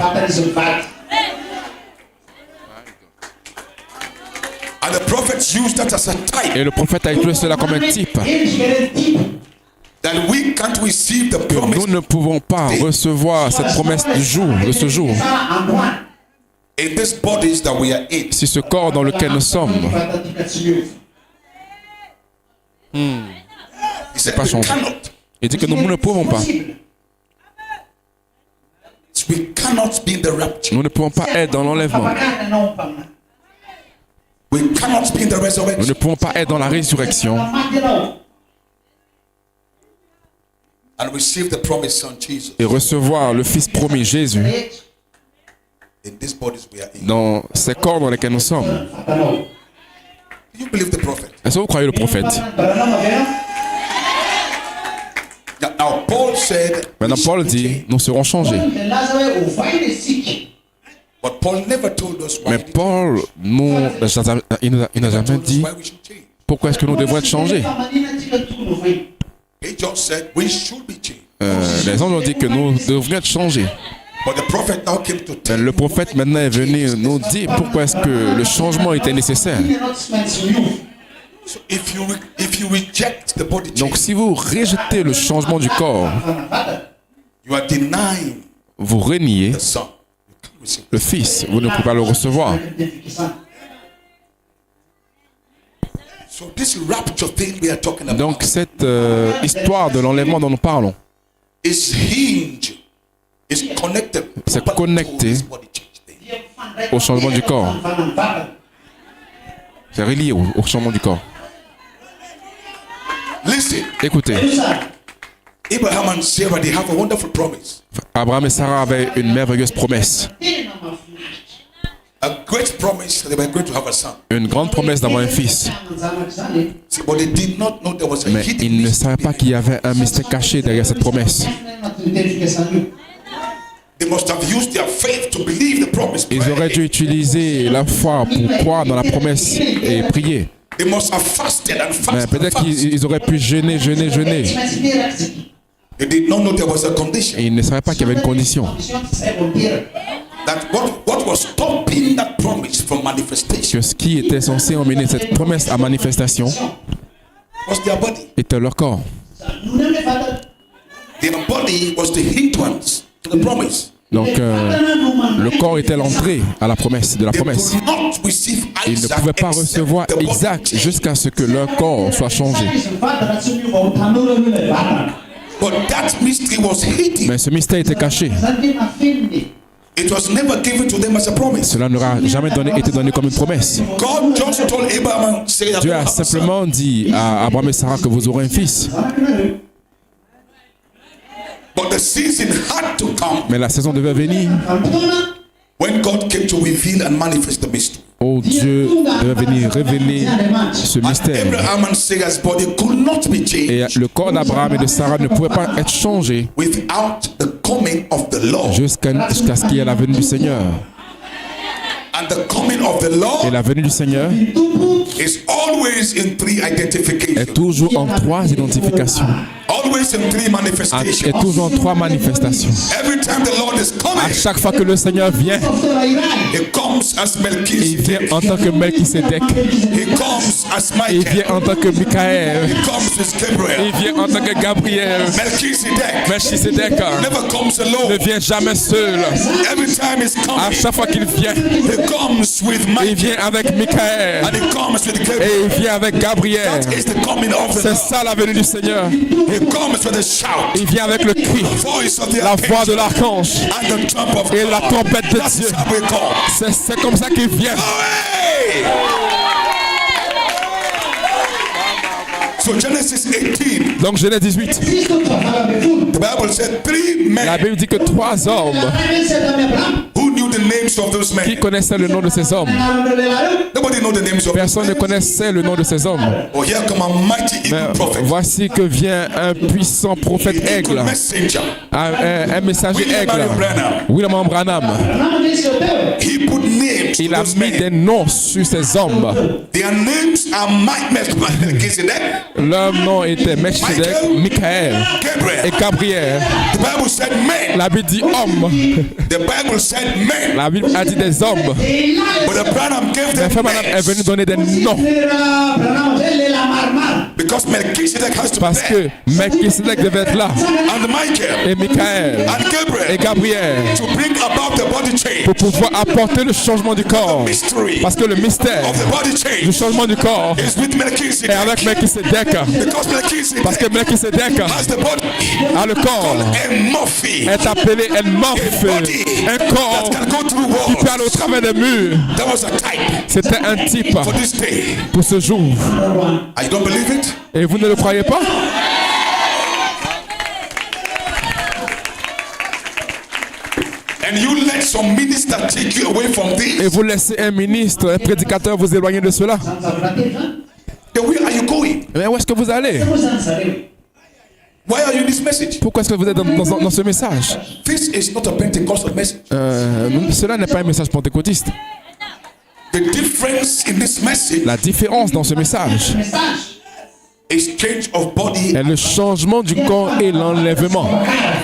And the prophets used that as a type Et le prophète a utilisé cela comme un type. that we can't receive the promise Nous ne pouvons pas recevoir cette promesse du jour, de ce jour, in these bodies that we are in. si ce corps dans lequel nous sommes He said pas we changé. cannot. Il dit que nous ne pouvons pas. We cannot be in the rapture. Nous ne pouvons pas être dans l'enlèvement. We cannot be in the Nous resurrection. ne pouvons pas être dans la résurrection And receive the promised son Jesus et recevoir le Fils promis Jésus in these bodies we are in. dans ces corps dans lesquels nous sommes. Do you believe the prophet? Est-ce que vous croyez le prophète? Now Paul said, Maintenant, Paul dit, nous serons changés. but Paul never told us why, Mais Paul, il n'a jamais dit why we should change. pourquoi est-ce que nous devons être changés. He just said we should be changed. Les anges ont dit que nous devrions être changés. But the prophet now came to tell Le prophète maintenant est venu nous dire pourquoi est-ce que le changement était nécessaire. so if you reject the body Donc change, si vous rejetez le changement du corps, you are denying vous reniez the son. You can't receive. le Fils, vous ne pouvez pas le recevoir. So this rapture thing we are talking about Donc cette histoire de l'enlèvement dont nous parlons, is hinged, is connected. C'est But connecté to this body change thing. au changement du corps. C'est relié au changement du corps. Listen, Écoutez, Abraham and Sarah, they have a wonderful promise. Abraham et Sarah avaient une merveilleuse promesse. A great promise that they were going to have a son. Une grande promesse d'avoir un fils. See, but they did not know there was a Mais hidden ils ne mystery. savaient pas qu'il y avait un mystère caché derrière cette promesse. They must have used their faith to believe the promise. Ils auraient dû utiliser la foi pour croire dans la promesse et prier. They must have fasted and Mais fasted. peut-être And fasted. qu'ils auraient pu jeûner. They did not know there was a condition. Et ils ne savaient pas qu'il y avait une condition. That what was stopping that promise from manifestation Que ce qui était censé emmener cette promesse à manifestation was their body. était leur corps. Their body was the hindrance to the promise. Donc le corps était l'entrée à la promesse, de la They promesse. could not receive Ils ne Isaac pouvaient pas except recevoir the body Isaac change. jusqu'à ce que leur corps soit changé. But that mystery was hidden. Mais ce mystère était caché. It was never given to them as a promise. Cela n'aura jamais été donné comme une promesse. God just told Abraham, say that Dieu you a have a son. simplement dit à Abraham et Sarah que vous aurez un fils. But the season had to come Mais la saison devait venir when God came to reveal and manifest the mystery. où Dieu devait venir révéler ce mystère. Abraham and Sarah's body could not be changed Et le corps d'Abraham et de Sarah ne pouvait pas être changé without the coming of the Lord. jusqu'à ce qu'il y ait la venue du Seigneur. And the coming of the Et Lord la venue du Seigneur is always in three est identifications. toujours en 3 identifications. Always always in three manifestations. est toujours en 3 manifestations. Every time the Lord is À coming, chaque fois que le Seigneur vient, he comes as il vient Melchizedek. en tant que Melchisedec. He comes as Il Michael. vient en tant que Michael. He comes as Gabriel. Il vient en tant que Gabriel. Melchizedek Melchisedec never comes ne alone. vient jamais seul. Every time he's À coming, chaque fois qu'il vient, he comes with il Michael vient avec Michael. and he comes with Et Gabriel. il vient avec Gabriel. That is the coming of the C'est Lord. ça la venue du Seigneur. He comes with a shout, Il vient avec le cri, voice of the la voix de archangel, l'archange and the trump of et la God. trompette de That's Dieu. how we come. C'est comme ça qu'il vient. Hey! So Genesis 18, Donc Genèse 18, the Bible said 3 la men Bible dit que 3 hommes who knew the names of those qui men. connaissaient le nom de ces hommes. Nobody know the names of Personne ne those men. connaissait le nom de ces hommes. Oh, here come a mighty Mais eagle prophet. voici que vient un puissant prophète aigle, Eagle messenger. un messager William aigle, Branham. William Branham. He put names to Il a those mis men. des noms sur ces hommes. Their names are Melchizedek, Leur nom était Melchisedec, Michael Gabriel. et Gabriel. The Bible said men. La Bible dit homme. The Bible said men. La Bible a dit des hommes. But the Branham gave Mais them frère Branham est names venu donner des noms because Melchizedek has to be parce there. que Melchisedec devait être là And Michael et Michael and et Gabriel Gabriel to bring about the body change. pour pouvoir apporter le changement du corps. Mystery Parce que le mystère of the body du change changement du corps is with est Melchizedek. avec Melchisedec. Because Melchizedek Parce que Melchisedec has the body a le corps and Murphy. est appelé un morphe, un corps That can go through qui peut walls. aller au travers des murs. That was a type C'était un type for this day. pour ce jour. I don't believe it. Et vous ne le croyez pas? And you let some minister take you away from Et this. vous laissez un ministre, un prédicateur vous éloigner de cela. Then where are you going? Mais où est-ce que vous allez? Why are you in this message? Pourquoi est-ce que vous êtes dans ce message? This is not a Pentecostal message. Cela n'est pas un message pentecôtiste. The difference in this message La différence dans ce message is change of body. est le changement du corps et l'enlèvement.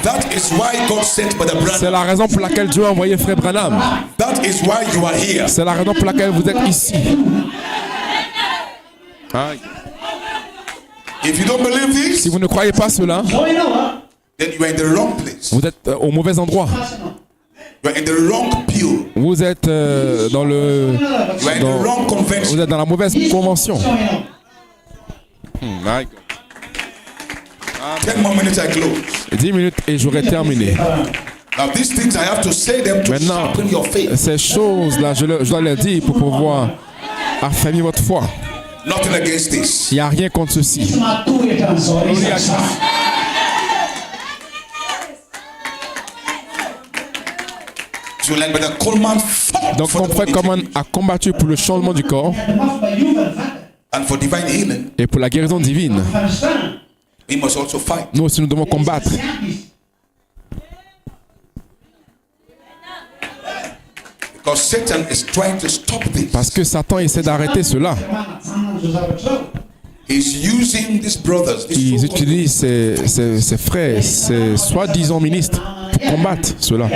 That is why God sent Brother C'est Branham. la raison pour laquelle Dieu a envoyé Frère Branham. That is why you are here. C'est la raison pour laquelle vous êtes ici. If you don't believe Si this, vous ne croyez pas cela, then you are in the wrong place. vous êtes au mauvais endroit. You are in the wrong pew. Vous êtes dans le, You are in the wrong vous convention. êtes dans la mauvaise convention. 10 more minutes, I close. 10 minutes et j'aurai terminé. Now, these things I have to say them to Maintenant, sharpen your faith. ces choses-là, je dois les dire pour pouvoir affermir votre foi. Nothing against this. Il n'y a rien contre ceci. So, like Brother Coleman fought Donc, for mon the frère body Coleman a combattu pour le changement du corps and for divine healing, et pour la guérison divine. he must also fight. Nous aussi, nous devons combattre. Because Satan is trying to stop this. Parce que Satan essaie d'arrêter cela. He's using these brothers, these Ils so-called- utilisent ses frères, ses soi-disant ministres pour combattre cela.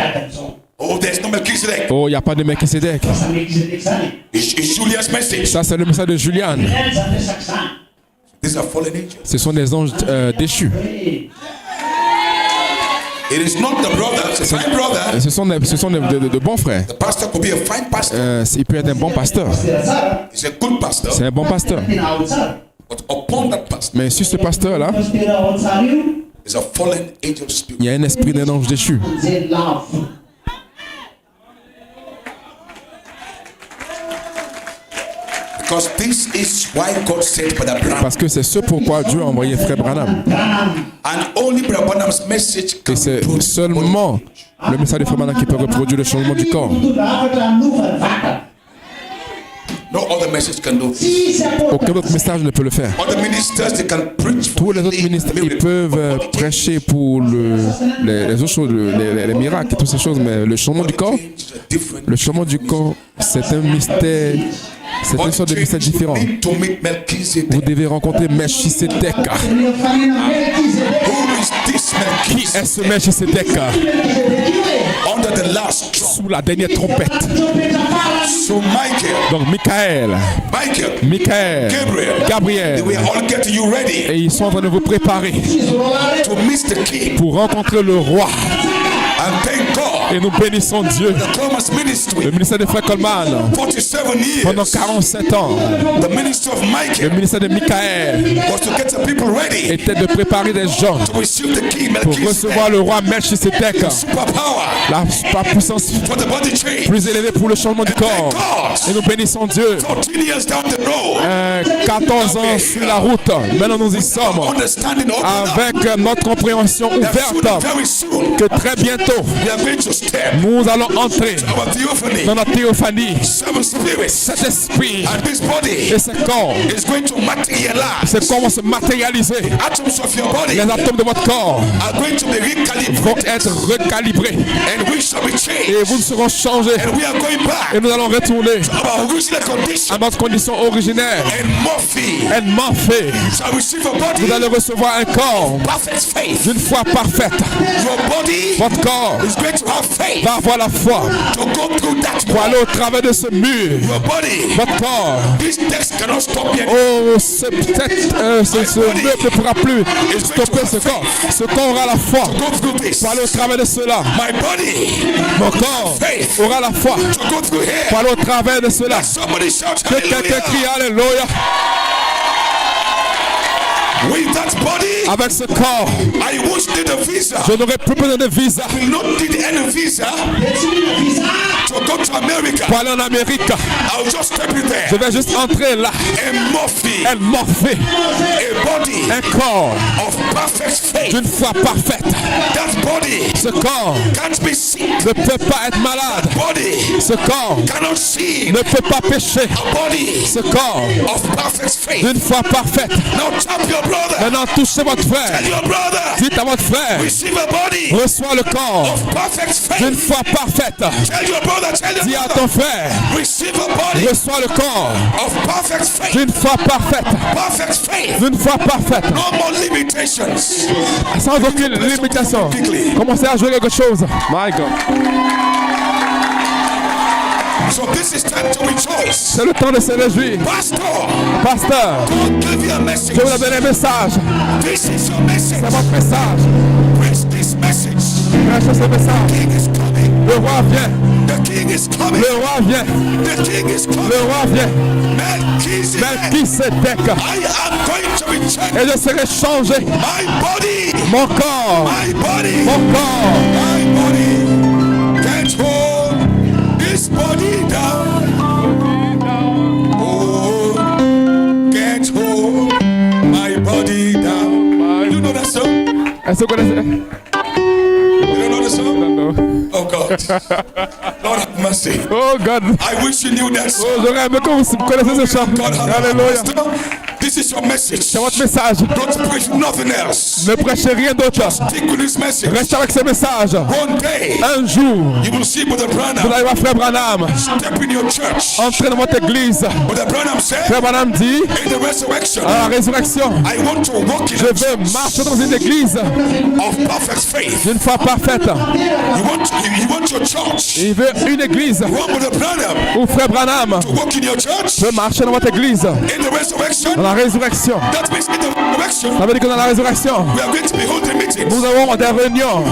Oh, there's no Melchizedek. Oh, il n'y a pas de Melchisedec. It's Julia's message. Ça, c'est le message de Julian. These are fallen angels. Ce sont des anges déchus. It is not the brother, it's a fine brother. Ce sont de bons frères. The pastor could be a fine pastor. Il peut être un bon pasteur. He's a good pastor. C'est un bon pasteur. But upon that pastor Mais sur ce pasteur-là, is a fallen angel spirit. il y a un esprit d'un ange déchu. Because this is why God sent Brother Branham. Parce que c'est ce pourquoi Dieu a envoyé Frère Branham. And only Brother Branham's message Et can c'est produce seulement le message de Frère Branham qui peut reproduire le changement du corps. no other message can do this. Aucun autre message ne peut le faire. Other ministers they can preach for Tous les autres ministres, ils peuvent prêcher pour les autres choses, les miracles et toutes ces choses, mais le changement du corps, different. le changement du corps, c'est un mystère C'est une But sorte de mystère you différent. need to meet Vous Melchizedek. devez rencontrer Melchisedec. Who is this Qui Melchizedek? est ce Melchisedec? Under the last trump. Sous la dernière trompette. So Michael, Donc Michael, Gabriel, they were all getting you ready et ils sont en train de vous préparer to meet the king. pour rencontrer le roi. And thank God, Et nous bénissons Dieu. the Thomas Le ministry, ministère de Frère Coleman, 47 pendant years, 47 ans, the ministry of le Michael ministère de Michael was to get the people ready était de préparer des gens to receive the king pour recevoir Melchizedek. le roi Melchisedec, Superpower la puissance for the body change. plus élevée pour le changement du corps. Et nous bénissons Dieu. 14 years down the road, 14 ans sur la route, maintenant nous y sommes understanding open up. avec notre compréhension That soon, ouverte very soon, que très bientôt we are going to step nous allons entrer our theophany, dans notre théophanie. seven spirits, Cet esprit and this body et ce corps, is going to materialize. ce corps va se matérialiser. Atoms of your body Les atomes de votre corps are going to be vont recalibrated, être recalibrés and we shall be et changed, vous serez changés and we are going back et nous allons retourner to our original condition, à notre condition originaire. and Murphy Tellement fait, shall receive a body vous allez recevoir un corps perfect faith. d'une foi parfaite. Your body Votre corps is going to have faith va avoir la foi to go through that pour wall. aller au travers de ce mur. Your body, Votre corps, this text cannot stop yet. oh, ce mur ne pourra plus stopper ce corps. Ce corps aura la foi Go through this. pour aller au travers de cela. My body Mon corps aura la foi to go through here. pour aller au travers de cela. Somebody shout Que quelqu'un crie hallelujah. Alléluia. With that body, Avec ce corps, I won't need a visa. je n'aurai plus besoin de visa I will not need any visa to go to America. pour aller en Amérique. I'll just step in Je there vais juste entrer là. and Murphy, Elle m'a fait a body un corps of perfect faith. d'une foi parfaite. That body Ce corps can't be sick. ne peut pas être malade. Body Ce corps cannot sin. ne peut pas pécher. A body Ce corps of perfect faith. d'une foi parfaite. Now tap your brother. Maintenant, touchez votre frère. Tell your brother. Dites à votre frère, Receive a body reçois le corps of perfect d'une faith. foi parfaite. Tell your brother. Tell your Dis à brother. ton frère, Receive a body reçois le corps of perfect faith. d'une foi parfaite. Perfect faith. D'une foi parfaite. No more limitations. Sans aucune limitation. Commencez à jouer quelque chose. My God. So this is time to rejoice. C'est le temps de se réjouir. Pastor, Pasteur, God gave you a message. je vous donne un message. This is your message. C'est votre message. Preach this message. Prêchez ce message. The king is coming. Le roi vient. The king is coming. Le roi vient. The king is Le coming. roi vient. Melchizedek. Melchisedec. I am going to return Et je serai changé. my body. Mon corps. My body. Mon corps. My body. Can't hold this body down. Oh, can't hold my body down. You know that song? Est-ce que vous connaissez? You don't know the song? Non. Oh God. Lord have mercy. Oh God. I wish you knew that song. Oh, j'aurais aimé que vous connaissez ce chant. God have Alléluia. mercy. This is your message. C'est votre message. Don't preach nothing else. Ne prêchez rien d'autre. Stick with this message. Restez avec ce message. One day, Un jour, you will see Brother vous Branham allez voir Frère Branham step in your church. entrer dans votre église. Brother Branham said, Frère Branham dit, in the resurrection, à la résurrection, I want to walk in je a veux church marcher dans une église of perfect faith. d'une foi parfaite. You want your church. Il veut une église You want Brother Branham où Frère Branham to walk in your church peut marcher dans votre église. in the resurrection. Dans la résurrection. That means in the resurrection, Ça veut dire que dans la résurrection, we are going to be holding meetings. nous avons des réunions.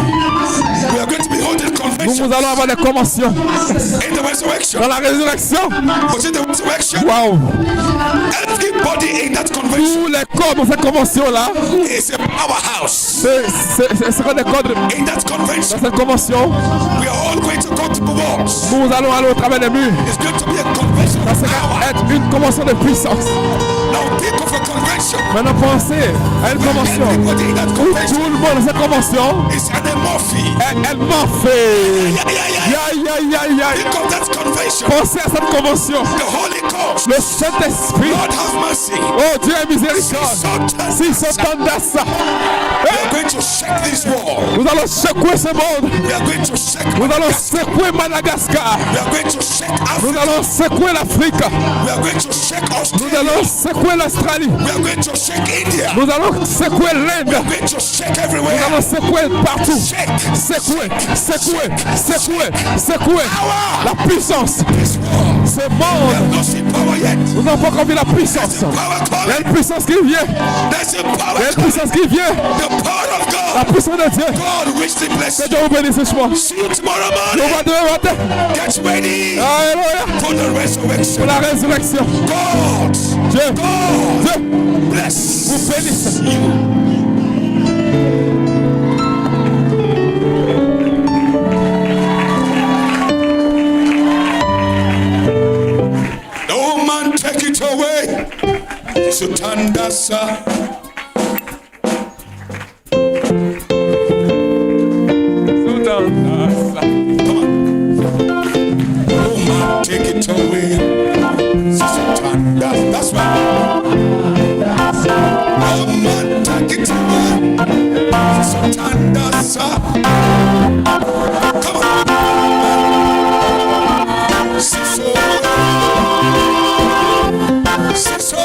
We are going to be holding conventions. Nous allons avoir des conventions. In the resurrection. Dans la résurrection, But in the resurrection, waouh, everybody in that convention tous les corps dans cette convention-là, is a powerhouse. ce seront des corps In that convention, dans cette convention. we are all going to go to the walls. Nous allons aller au travers des murs. It's going to be a convention Ça of sera power. être une convention de puissance. Now think of a convention. Maintenant pensez à une convention Everybody in that où convention tout le monde dans cette convention, is an Murphy. elle m'en fait. Yeah, yeah, yeah. Aïe, aïe, aïe, aïe. Think of that convention. Pensez à cette convention. The Holy Ghost. Le Saint-Esprit. Lord have mercy. Oh Dieu a miséricorde. S'ils s'entendent à ça, We are going to shake this world. nous allons secouer ce monde. We are going to shake. Nous allons secouer Madagascar. We are going to shake Nous Africa. allons secouer l'Afrique. We are going to shake Nous Australia. allons secouer l'Australie. We are going to shake India. Nous allons secouer l'Inde. We are going to shake Nous everywhere. allons secouer partout. Shake Secouer, secouer, secouer, secouer. power. La puissance. This world. Ce We monde. have not seen power yet. Nous n'avons pas encore vu la puissance. Power Il y a coming. une puissance qui vient. There's a Il y a power une coming. puissance qui vient. The power of La God. puissance de Dieu. God richly bless Que you. Dieu vous bénisse ce soir. See you tomorrow Nous morning. va demain matin. Get ready Alléluia. for the Pour resurrection. la résurrection. God. Dieu, God Dieu bless vous bénisse. you. No man take it away. Sutandasa. Come on. No man take it away. Sutandasa. That's right. No man take it away. Sutandasa. Come on. Siso. Siso.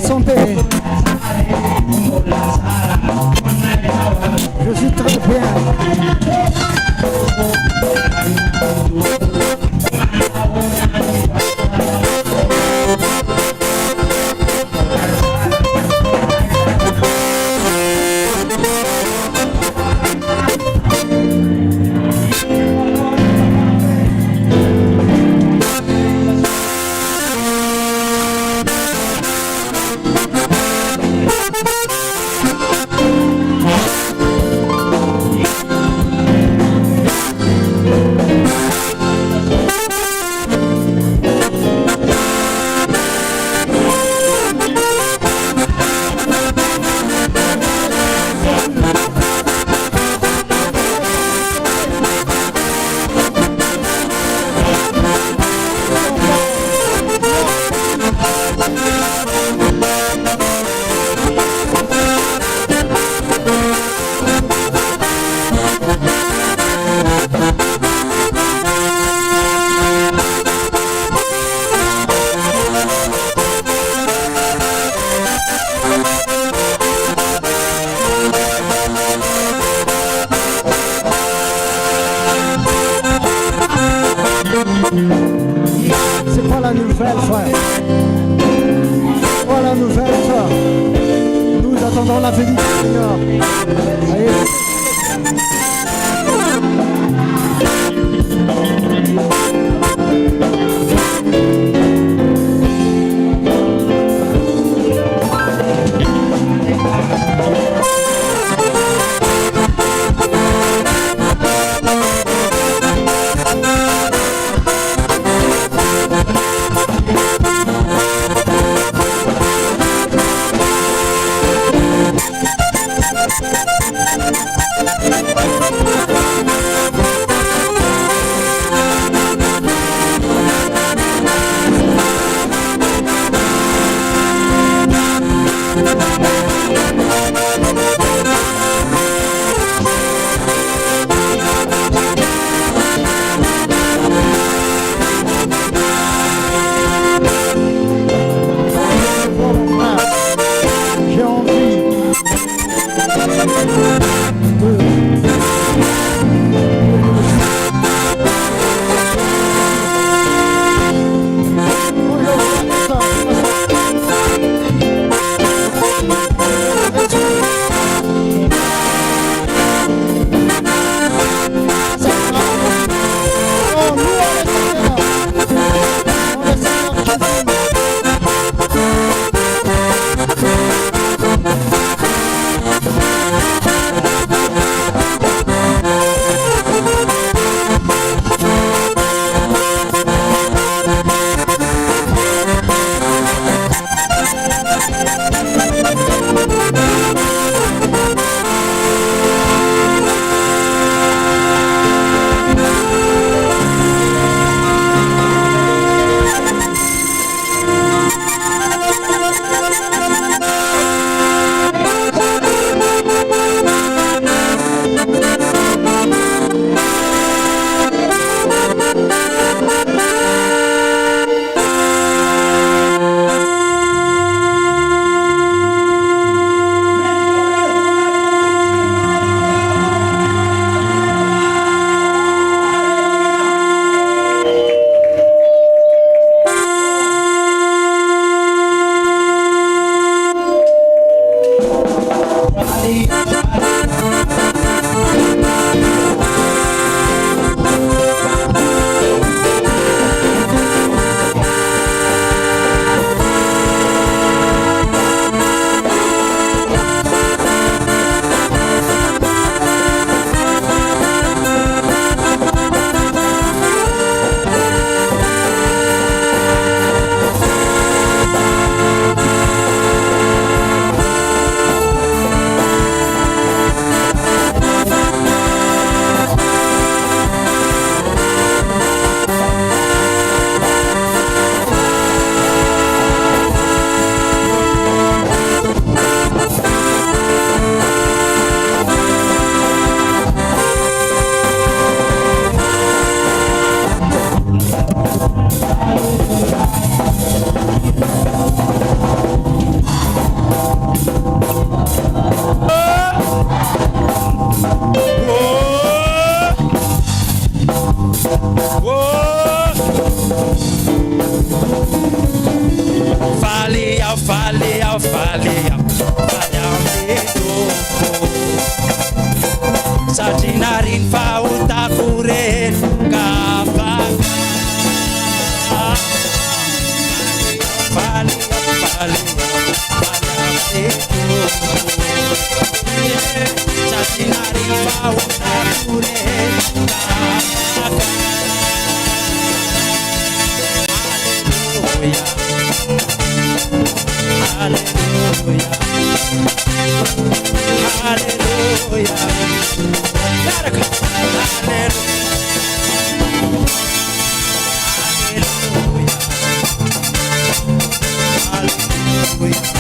santé. Je suis très bien. C'est pas la nouvelle, frère. C'est pas la nouvelle, frère. Nous attendons la venue du Seigneur. Allez. Satinarin pauta kuren kapak Pali Satinarin pauta kuren kapak Hallelujah Hallelujah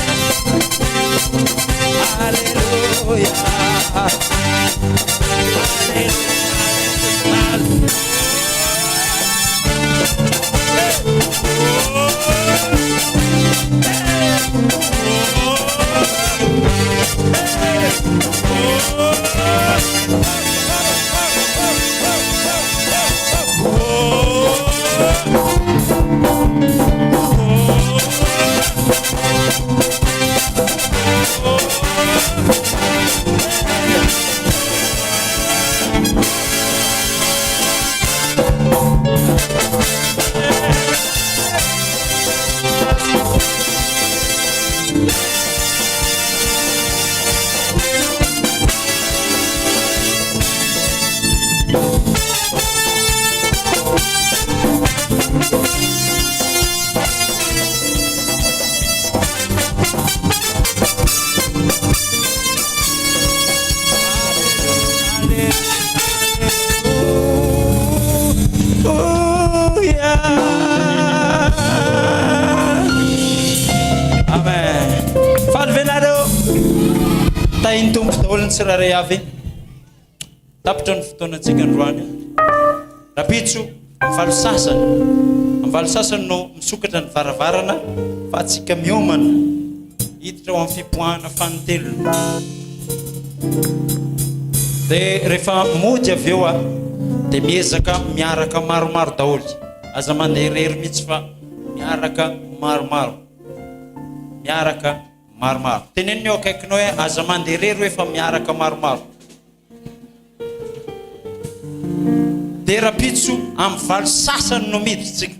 Sirare avy tapitra ny fotoanantsika androany rapitso amvalo sasany no misokatra ny varavarana fa atsika miomana hiditra ao amin'ny fipoahana fanotelo dia rehefa mody avy eo dia miezaka miaraka maromaro daholy aza mandeha irery mihitsy fa miaraka maromaro teneniny eo akaikinao hoe aza mandeha irery hoe fa miaraka maromaro dia rapitso amin'ny valo sasany no miditsika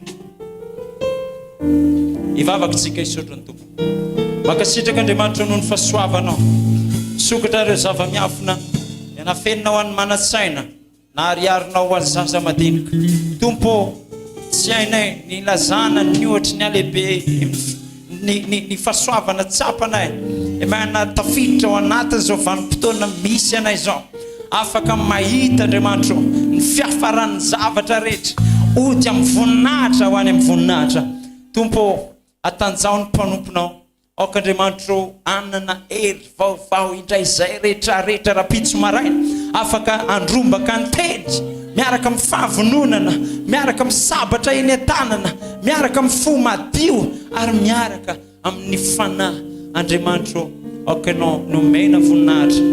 ivavakytsika isotro ny tompo makasitraka Andriamanitra noho ny fahasoavanao misokatra ireo zava-miafina ianafenina ho an'ny manatsaina na ariarinao ho an'ny zaza madinika tompo tsy hainay ny lazana ny ohatry ny alehibe ny fahasoavana tsapanay emana tafiditra ao anatiny zao vanim-potoana misy anay zao afaka mahita Andriamanitra ny fiafaran'ny zavatra rehetra ody amin'ny voninahitra ho any amin'ny voninahitra tompo atanjao ny mpanomponao aoka Andriamanitra anana hery vaovao indraizay rehetrarehetra rapitso maraina afaka andrombaka ny teny miaraka amin'ny fahavononana miaraka amin'ny sabatra eny an-tanana miaraka amin'ny fo madio ary miaraka amin'ny fanahy Andriamanitra aoka ianao nomena voninahitra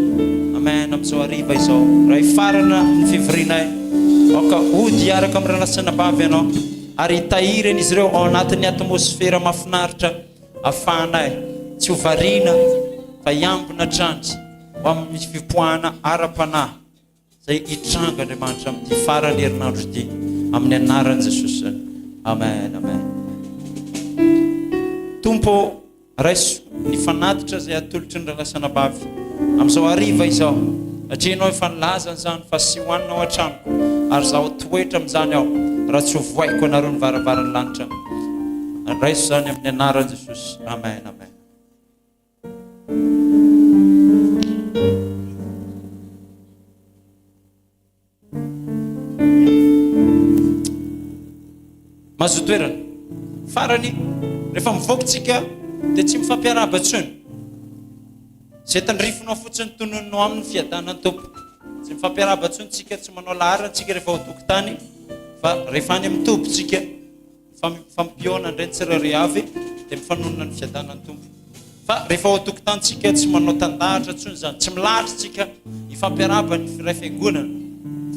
amen amin'izao hariva izao raha ifarana ny fivorianay aoka ody hiaraka amin'ny ranasana bavy ianao ary hitahirany izy ireo ao anatin'ny atmosfera mahafinaritra ahafahanay tsy ho variana fa hiambina trandry ho amin'ny fipoahana ara-panahy zay hitranga Andriamanitra amin'ity farany herinandro ity amin'ny anaran'i Jesosy amen tompo raiso ny fanatitra zay atolotry ny ranasana bavy amin'izao hariva izao satria ianao efa nilazany zany fa sy hoaninao an-tranoko ary zaho toetra amin'izany aho raha tsy ho voaiko anareo ny varavarany lanitra raiso zany amin'ny anaran'i Jesosy amen mazotoerana farany rehefa mivoakytsika dia tsy mifampiaraba tsony zay tandrifinao fotsiny tononao amin'ny fiadanany tompo tsy mifampiaraba tsony tsika tsy manao laharana tsika rehefa ho tokotany fa rehefa any amin'ny tompo tsika fampiona indray ny tsirairay avy dia mifanonona ny fiadanany tompo fa rehefa ho tokotany tsika tsy manao tandahatra tsony zany tsy milahatra tsika hifampiaraba ny firay fiangonana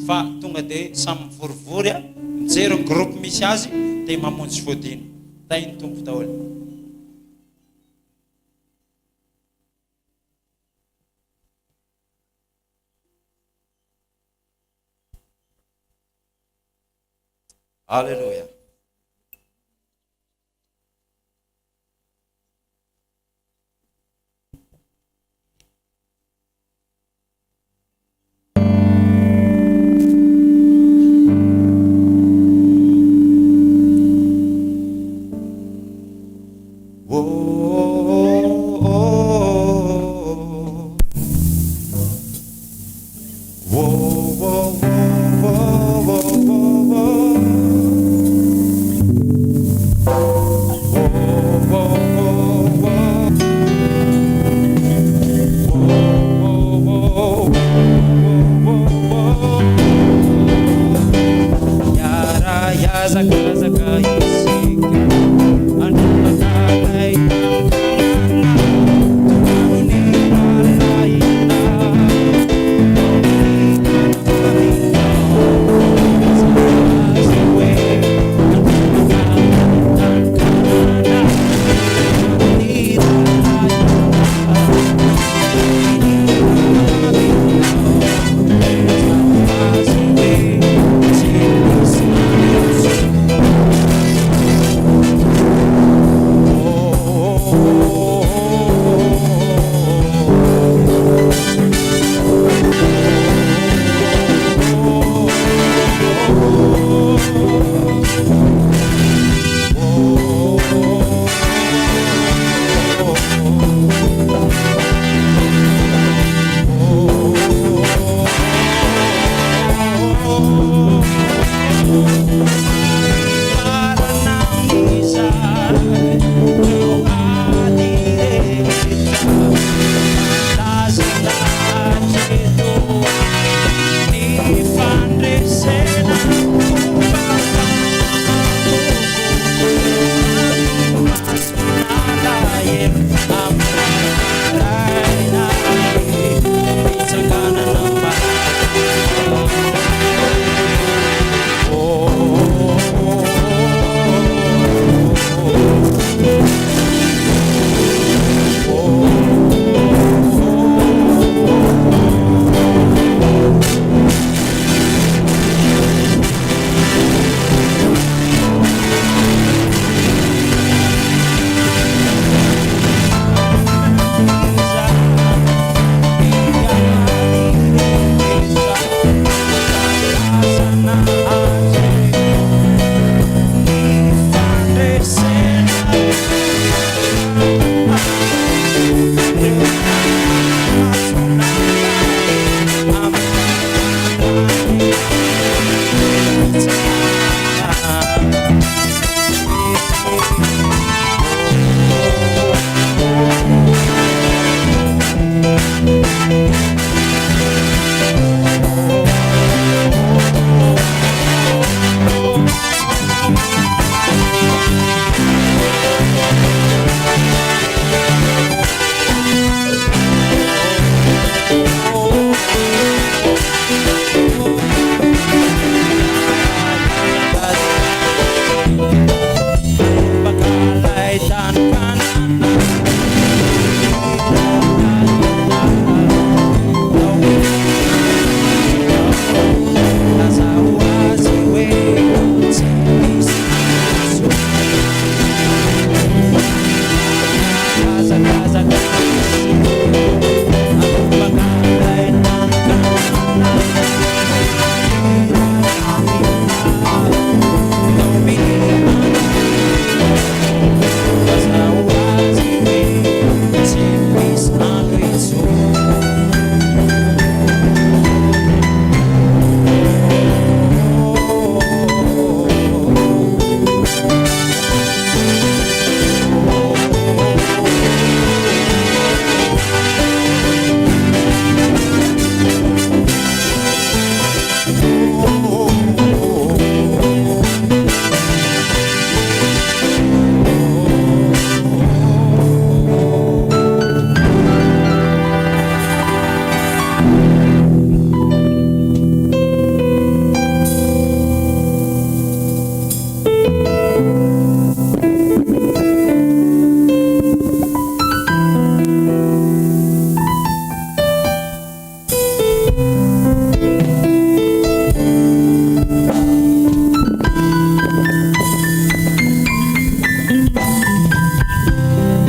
fa tonga dia samy mivorivory mijery ny groupe misy azy dia mamonjy voadina tainy tompo daholo Alléluia.